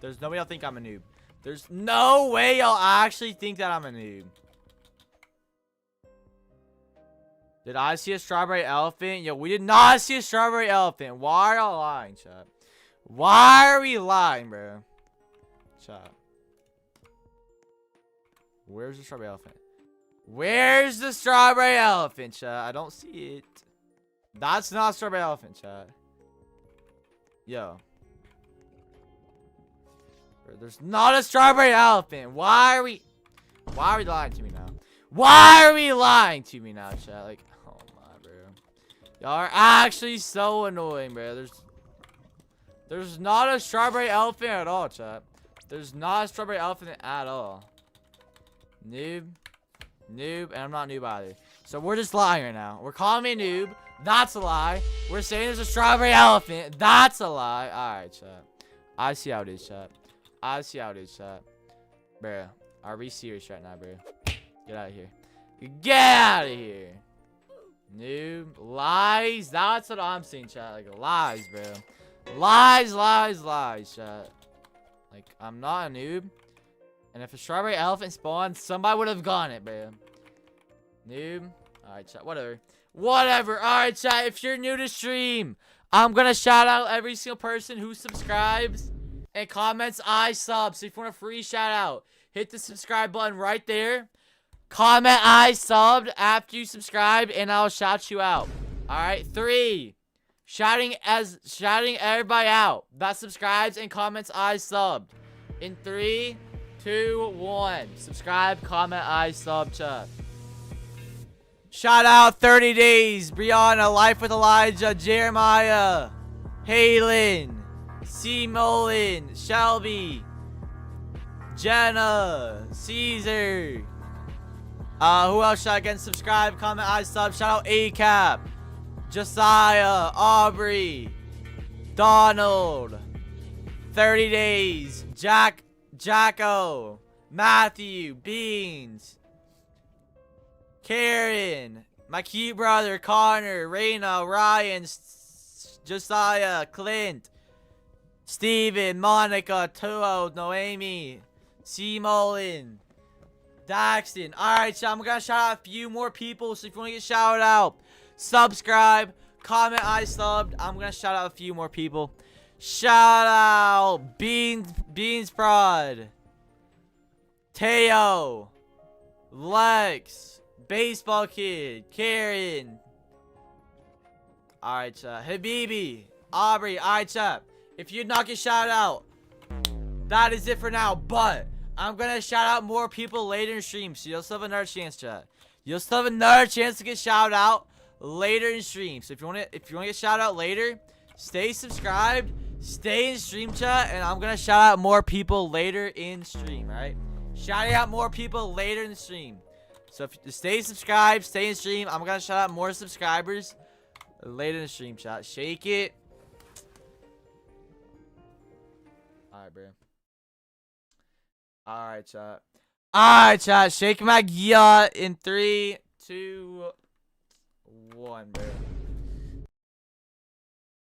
Speaker 1: There's no way y'all think I'm a noob. There's no way y'all actually think that I'm a noob. Did I see a strawberry elephant? Yo, we did not see a strawberry elephant. Why are y'all lying, chat? Why are we lying, bro? Chat. Where's the strawberry elephant? Where's the strawberry elephant, chat? I don't see it. That's not a strawberry elephant, chat. Yo. Bro, there's not a strawberry elephant. Why are we lying to me now? Why are we lying to me now, chat? Like, oh my, bro. Y'all are actually so annoying, bro. There's not a strawberry elephant at all, chat. There's not a strawberry elephant at all. Noob. Noob. And I'm not noob either. So we're just lying right now. We're calling me a noob. That's a lie. We're saying there's a strawberry elephant. That's a lie. Alright, chat. I see how it is, chat. I see how it is, chat. Bro. Are we serious right now, bro? Get out of here. Get out of here. Noob. Lies. That's what I'm saying, chat. Like, lies, bro. Lies, lies, lies, chat. Like, I'm not a noob. And if a strawberry elephant spawned, somebody would have gotten it, bro. Noob. Alright, chat. Whatever. Whatever. Alright, chat. If you're new to stream, I'm gonna shout out every single person who subscribes and comments I sub. So if you want a free shout out, hit the subscribe button right there. Comment I subbed after you subscribe, and I'll shout you out. Alright, 3. Shouting everybody out that subscribes and comments I subbed. In 3, 2, 1. Subscribe, comment I sub, chat. Shout out 30 Days, Brianna, Life with Elijah, Jeremiah, Halen, C. Mullen, Shelby, Jenna, Caesar. Who else should I get? Subscribe, comment, I sub. Shout out ACAP, Josiah, Aubrey, Donald, 30 Days, Jacko, Matthew, Beans, Karen, my cute brother, Connor, Raina, Ryan, Josiah, Clint, Steven, Monica, Tuo, Noemi, C. Mullen, Daxton. Alright, so I'm gonna shout out a few more people. So if you want to get shouted out, subscribe, comment I subbed. I'm gonna shout out a few more people. Shout out Beans Prod, Teo, Lex, Baseball Kid, Karen. Alright, chat. Habibi, Aubrey. Alright, chat. If you not get shouted out, that is it for now. But I'm gonna shout out more people later in stream, so you'll still have another chance, chat. You'll still have another chance to get shouted out later in stream. So if you wanna get shouted out later, stay subscribed, stay in stream, chat, and I'm gonna shout out more people later in stream. Alright, shouting out more people later in the stream. So if you stay subscribed, stay in stream, I'm gonna shout out more subscribers later in the stream, chat. Shake it. Alright, bro. Alright, chat. Alright, chat. Shake my gear in 3, 2, 1, bro.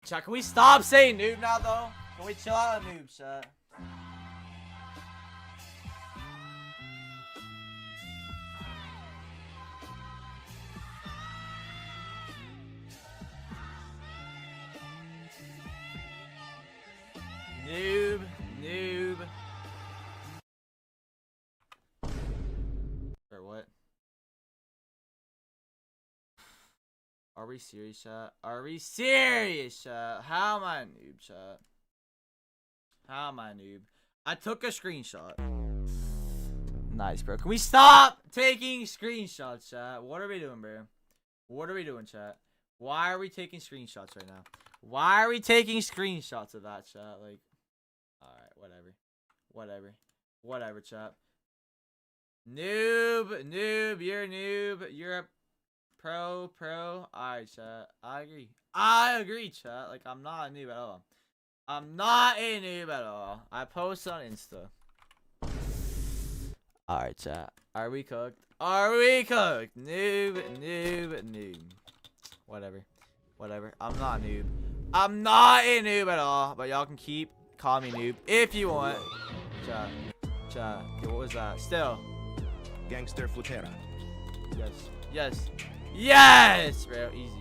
Speaker 1: Chat, can we stop saying noob now, though? Can we chill out on noob, chat? Noob, noob. Or what? Are we serious, chat? Are we serious, chat? How am I a noob, chat? How am I a noob? I took a screenshot. Nice, bro. Can we stop taking screenshots, chat? What are we doing, bro? What are we doing, chat? Why are we taking screenshots right now? Why are we taking screenshots of that, chat? Like, alright, whatever. Whatever. Whatever, chat. Noob, noob, you're a noob. You're a Pro. Alright, chat. I agree, chat. Like, I'm not a noob at all. I'm not a noob at all. I post on Insta. Alright, chat. Are we cooked? Are we cooked? Noob. Whatever. I'm not a noob. I'm not a noob at all. But y'all can keep calling me noob if you want. Chat. Yo, what was that? Still.
Speaker 2: Gangster Futera.
Speaker 1: Yes, bro. Easy.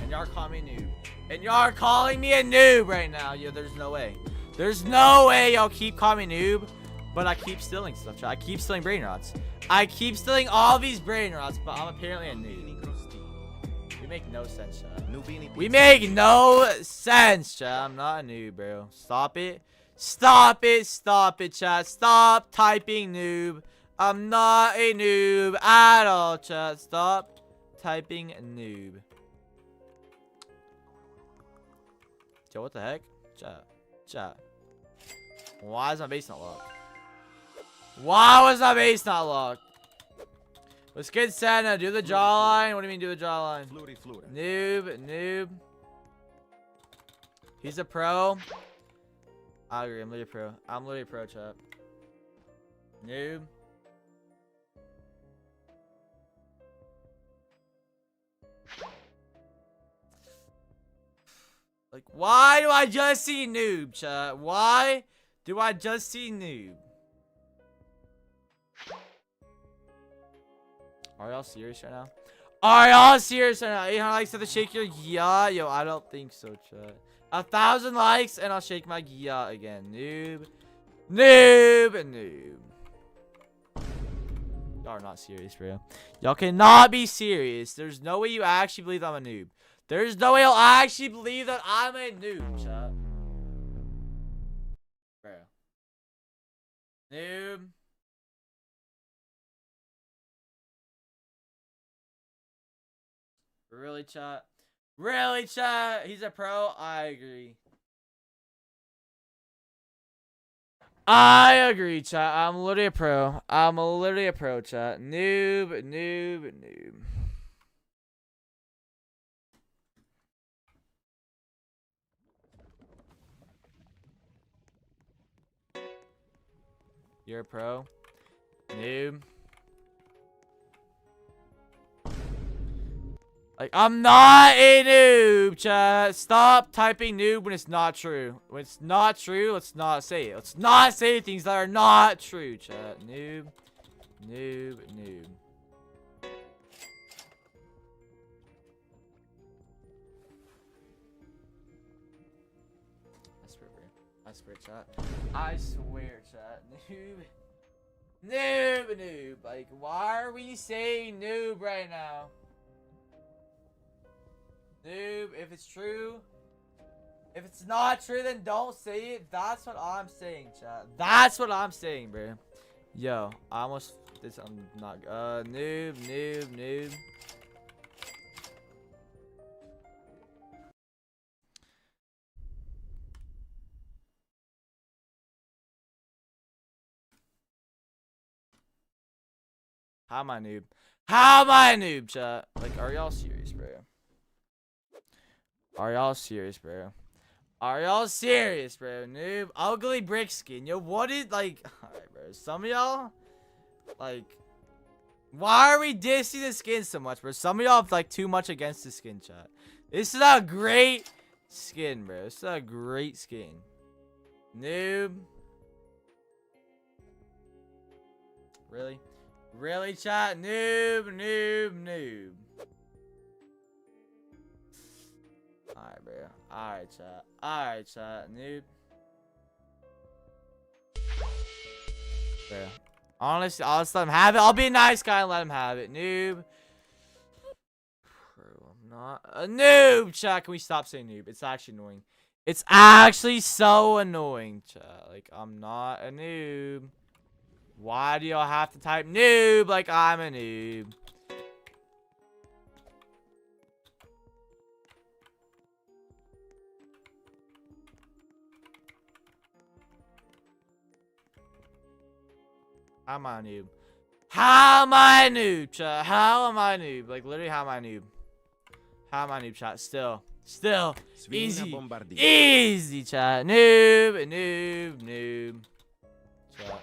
Speaker 1: And y'all calling me noob. And y'all are calling me a noob right now. Yo, there's no way. There's no way y'all keep calling me noob. But I keep stealing stuff, chat. I keep stealing Brainrots. I keep stealing all these Brainrots, but I'm apparently a noob. We make no sense, chat. We make no sense, chat. I'm not a noob, bro. Stop it, chat. Stop typing noob. I'm not a noob at all, chat. Stop typing noob. Yo, what the heck? Chat. Why is my base not locked? Why was my base not locked? Let's get Santa. Do the jawline. What do you mean do the jawline? Noob. He's a pro. I agree. I'm literally a pro, chat. Noob. Like, why do I just see noob, chat? Why do I just see noob? Are y'all serious right now? 800 likes to the shake your yeah. Yo, I don't think so, chat. 1,000 likes and I'll shake my yeah again. Noob. Y'all are not serious, bro. Y'all cannot be serious. There's no way you actually believe I'm a noob. There's no way you'll actually believe that I'm a noob, chat. Bro. Noob. Really, chat? Really, chat? He's a pro? I agree. I agree, chat. I'm literally a pro. Chat. Noob. You're a pro? Noob. Like, I'm not a noob, chat. Stop typing noob when it's not true. When it's not true, let's not say it. Let's not say things that are not true, chat. Noob. I swear, chat. I swear, chat. Noob. Like, why are we saying noob right now? Noob, if it's true. If it's not true, then don't say it. That's what I'm saying, chat. That's what I'm saying, bro. Yo, I almost did something not noob. How am I a noob, chat? Like, are y'all serious, bro? Are y'all serious, bro? Noob. Ugly brick skin. Yo, what is, like... Alright, bro. Some of y'all... Like... Why are we dissing the skin so much, bro? Some of y'all have, like, too much against the skin, chat. This is a great skin, bro. This is a great skin. Noob. Really? Really, chat? Noob. Alright, bro. Alright, chat. Noob. Bro. Honestly, I'll just let him have it. I'll be a nice guy and let him have it. Noob. Bro, I'm not a noob, chat. Can we stop saying noob? It's actually annoying. It's actually so annoying, chat. Like, I'm not a noob. Why do y'all have to type noob like I'm a noob? I'm a noob. How am I a noob, chat? How am I a noob? Like, literally, how am I a noob? How am I a noob, chat? Still.
Speaker 2: Svilina
Speaker 1: Easy.
Speaker 2: bombardino.
Speaker 1: Easy, chat. Noob. Chat.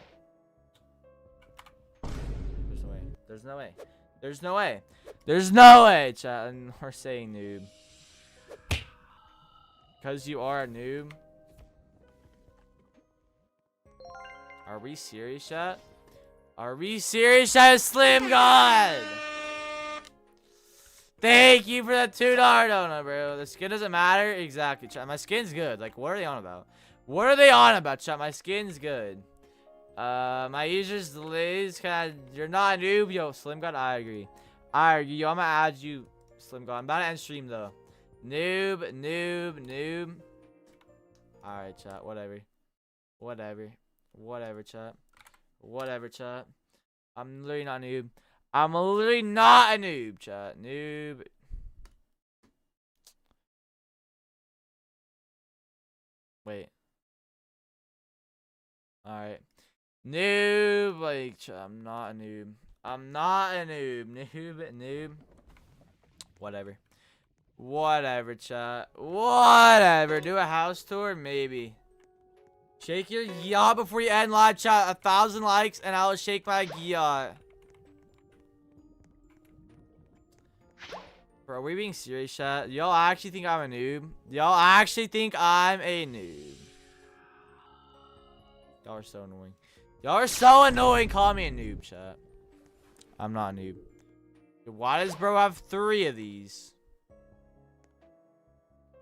Speaker 1: There's no way, chat. And we're saying noob. Because you are a noob. Are we serious, chat? Are we serious, chat? Slim God! Thank you for that $2 donut, bro. The skin doesn't matter. Exactly, chat. My skin's good. Like, what are they on about? What are they on about, chat? My skin's good. My user's delays. You're not a noob. Yo, Slim God, I agree. Yo, I'm gonna add you, Slim God. I'm about to end stream, though. Noob. Alright, chat. Whatever, chat. I'm literally not a noob. I'm literally not a noob, chat. Noob. Wait. Alright. Noob. Like, chat, I'm not a noob. Noob. Whatever, chat. Whatever. Do a house tour? Maybe. Shake your yacht before you end live, chat. 1,000 likes, and I'll shake my yacht. Bro, are we being serious, chat? Y'all actually think I'm a noob? Y'all actually think I'm a noob? Y'all are so annoying. Y'all are so annoying. Call me a noob, chat. I'm not a noob. Why does bro have 3 of these?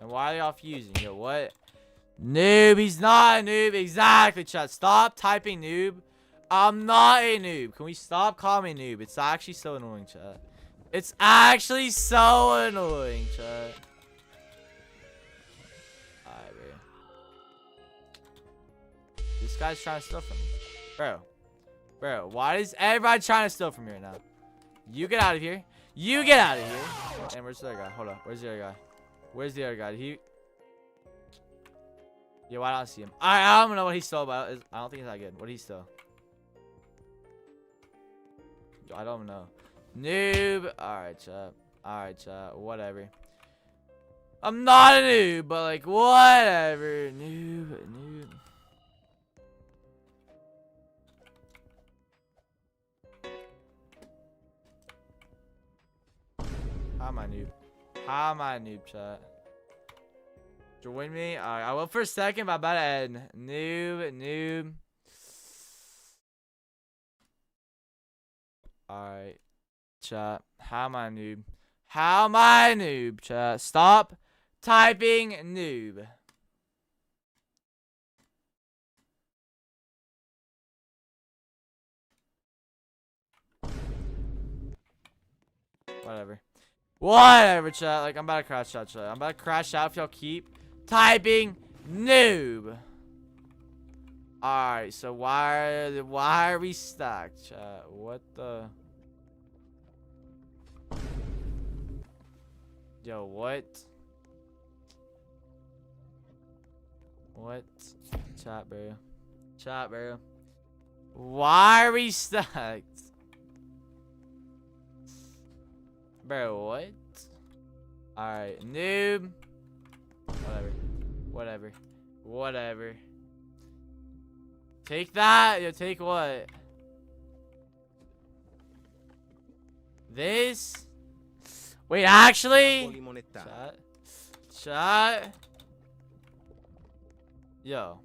Speaker 1: And why are they all fusing? Yo, what? Noob, he's not a noob. Exactly, chat. Stop typing noob. I'm not a noob. Can we stop calling me noob? It's actually so annoying, chat. It's actually so annoying, chat. Alright, bro. This guy's trying to steal from me. Bro, why is everybody trying to steal from me right now? You get out of here. You get out of here. And where's the other guy? Hold up. Where's the other guy? Yo, I don't see him. I don't know what he stole about. I don't think it's that good. What did he steal? Yo, I don't know. Noob. Alright, chat. Whatever. I'm not a noob, but like, whatever. Noob. How am I a noob, chat? Join me? Alright, I will for a second, but I'm about to end. Noob. Alright. Chat. How am I a noob? Chat. Stop typing noob. Whatever, chat. Like, I'm about to crash out, chat. I'm about to crash out if y'all keep typing noob. Alright, so why are we stuck, chat? What the? Yo, what? What? Chat, bro. Why are we stuck? Bro, what? Alright, noob. Whatever. Take that. Yo, take what? This? Wait, actually? Chat. Yo.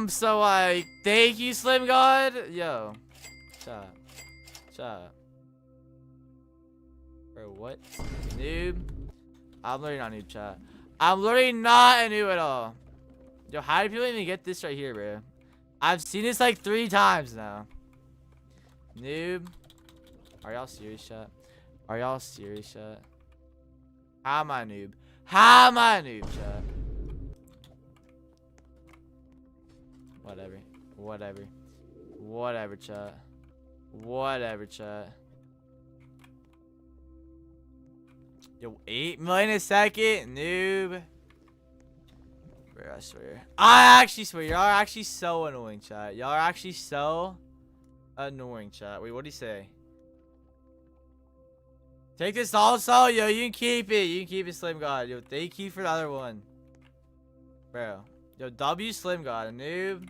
Speaker 1: So like, thank you, Slim God. Yo. Chat. Bro, what? Noob. I'm literally not a noob, chat. I'm literally not a noob at all. Yo, how do people even get this right here, bro? I've seen this like 3 times now. Noob. Are y'all serious, chat? How am I a noob? Chat? Whatever, chat. Yo, 8 million a second, noob. Bro, I swear. I actually swear. Y'all are actually so annoying, chat. Y'all are actually so annoying, chat. Wait, what did he say? Take this also. Yo, you can keep it. You can keep it, Slim God. Yo, thank you for the other one. Bro. Yo, W Slim God. Noob.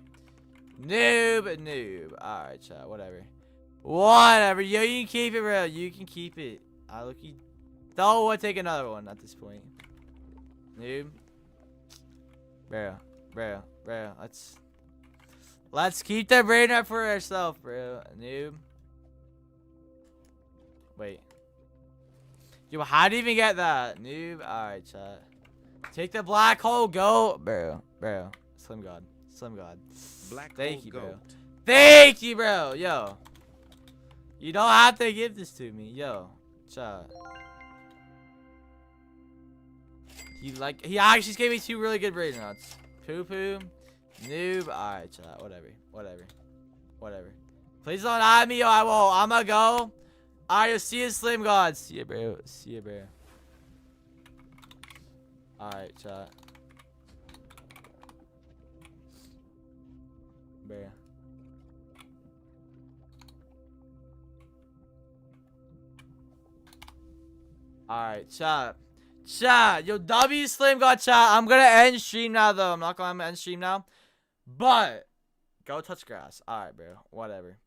Speaker 1: Noob. Noob. Alright, chat. Whatever. Whatever. Yo, you can keep it, bro. You can keep it. I look, you don't want to take another one at this point. Noob. Bro. Let's keep the brain up for ourselves, bro. Noob. Wait. Yo, how do you even get that? Noob. Alright, chat. Take the black hole, go. Bro. Slim God. Thank you, bro. Thank you, bro. Yo. You don't have to give this to me. Yo. Chat. He actually just gave me 2 really good brain rots. Poo-poo. Noob. Alright, chat. Whatever. Please don't add me. Yo, I won't. I'm gonna go. Alright, see you, Slim God. See you, bro. Alright, chat. Bro. Alright, chat. Yo, W Slim God, chat. I'm gonna end stream now, though. I'm not gonna end stream now. But go touch grass. Alright, bro. Whatever.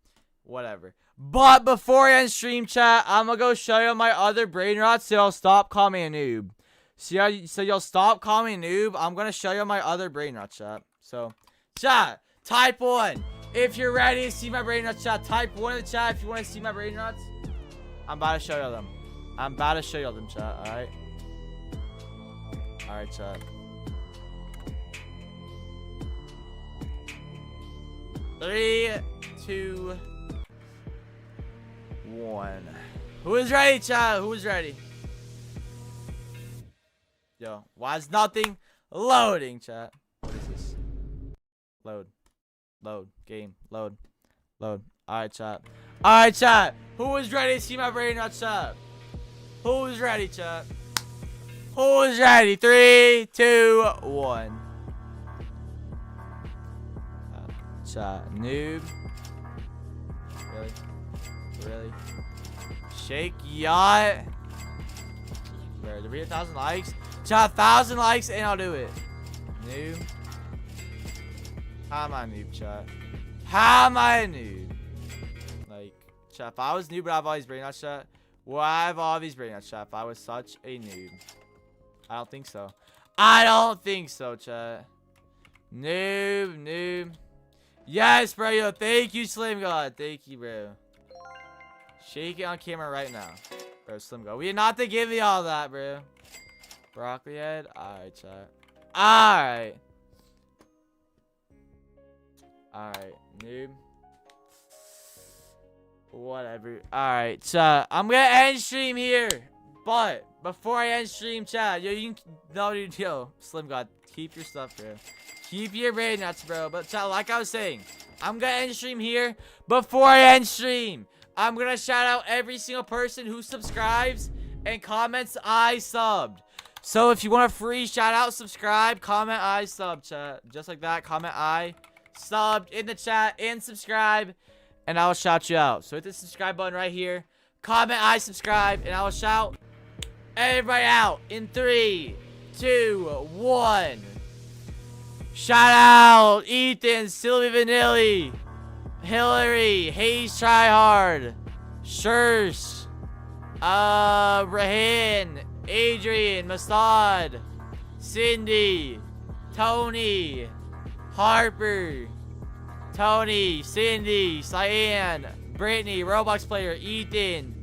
Speaker 1: But before I end stream, chat, I'm gonna go show you my other brain rots so y'all stop calling me a noob. So y'all stop calling me a noob. I'm gonna show you my other brain rots, chat. So, chat, type 1 if you're ready to see my brain rots, chat. Type 1 in the chat if you want to see my brain rots. I'm about to show you them. Chat. Alright. Alright, chat. 3, 2, 1. Who is ready, chat? Who is ready? Yo, why is nothing loading, chat? What is this? Load. Game. Load. Alright, chat. Who is ready to see my brain rot, chat? Who is ready, chat? Who is ready? 3, 2, 1. Chat. Noob. Really? Shake yacht. Where? Did we hit 1,000 likes? Chat, 1,000 likes and I'll do it. Noob. How am I a noob, chat? How am I a noob? Like, chat, if I was noob but I have all these brain nuts, chat, would I have all these brain nuts, chat, if I was such a noob? I don't think so. Chat. Noob. Yes, bro. Yo, thank you, Slim God. Thank you, bro. Shake it on camera right now. Bro, Slim God. We did not to give you all that, bro. Broccoli head. Alright, chat. Alright, noob. Whatever. Alright, chat. I'm gonna end stream here. But before I end stream, chat, yo, Slim God, keep your stuff, bro. Keep your brain nuts, bro. But chat, like I was saying, I'm gonna end stream here. Before I end stream, I'm gonna shout out every single person who subscribes and comments I subbed. So if you want a free shout out, subscribe, comment I sub, chat. Just like that, comment I subbed in the chat and subscribe, and I will shout you out. So hit the subscribe button right here, comment I subscribe, and I will shout everybody out in 3, 2, 1. Shout out Ethan, Sylvie Vanilli, Hillary, Hayes Tryhard, Shurs, Rahin, Adrian, Masad, Cindy, Tony, Harper, Tony, Cindy, Cyan, Brittany, Roblox player, Ethan,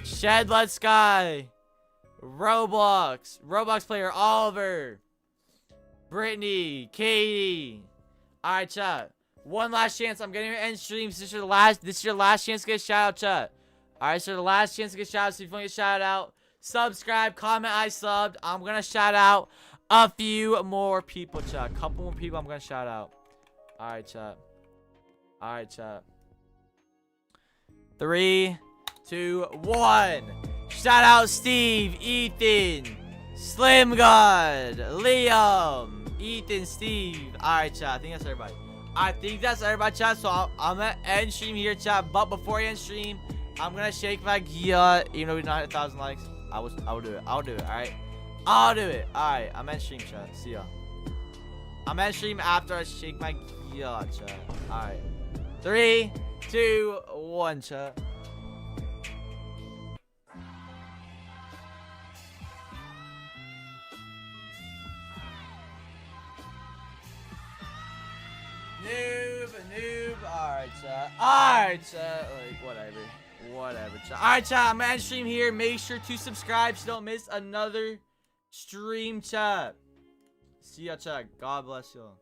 Speaker 1: Shedlet Sky, Roblox player, Oliver, Brittany, Katie. Alright, chat. One last chance. I'm getting to end streams. This is your last chance to get a shout out, chat. Alright, so the last chance to get a shout out. So if you want to get a shout out, subscribe, comment I subbed. I'm gonna shout out a few more people, chat. A couple more people I'm gonna shout out. Alright, chat. 3, 2, 1. Shout out Steve, Ethan, Slim God, Liam, Ethan, Steve. Alright, chat. I think that's everybody. Chat. So I'm gonna end stream here, chat. But before I end stream, I'm gonna shake my Gia. Even though we don't hit 1,000 likes, I will do it. Alright. I'll do it. Alright. I'm end stream, chat. See ya. I'm end stream after I shake my Gia, chat. Alright. 3, 2, 1, chat. Noob. Alright, chat. Like, whatever, chat. Alright, chat. I'm gonna end stream here. Make sure to subscribe so you don't miss another stream, chat. See ya, chat. God bless y'all.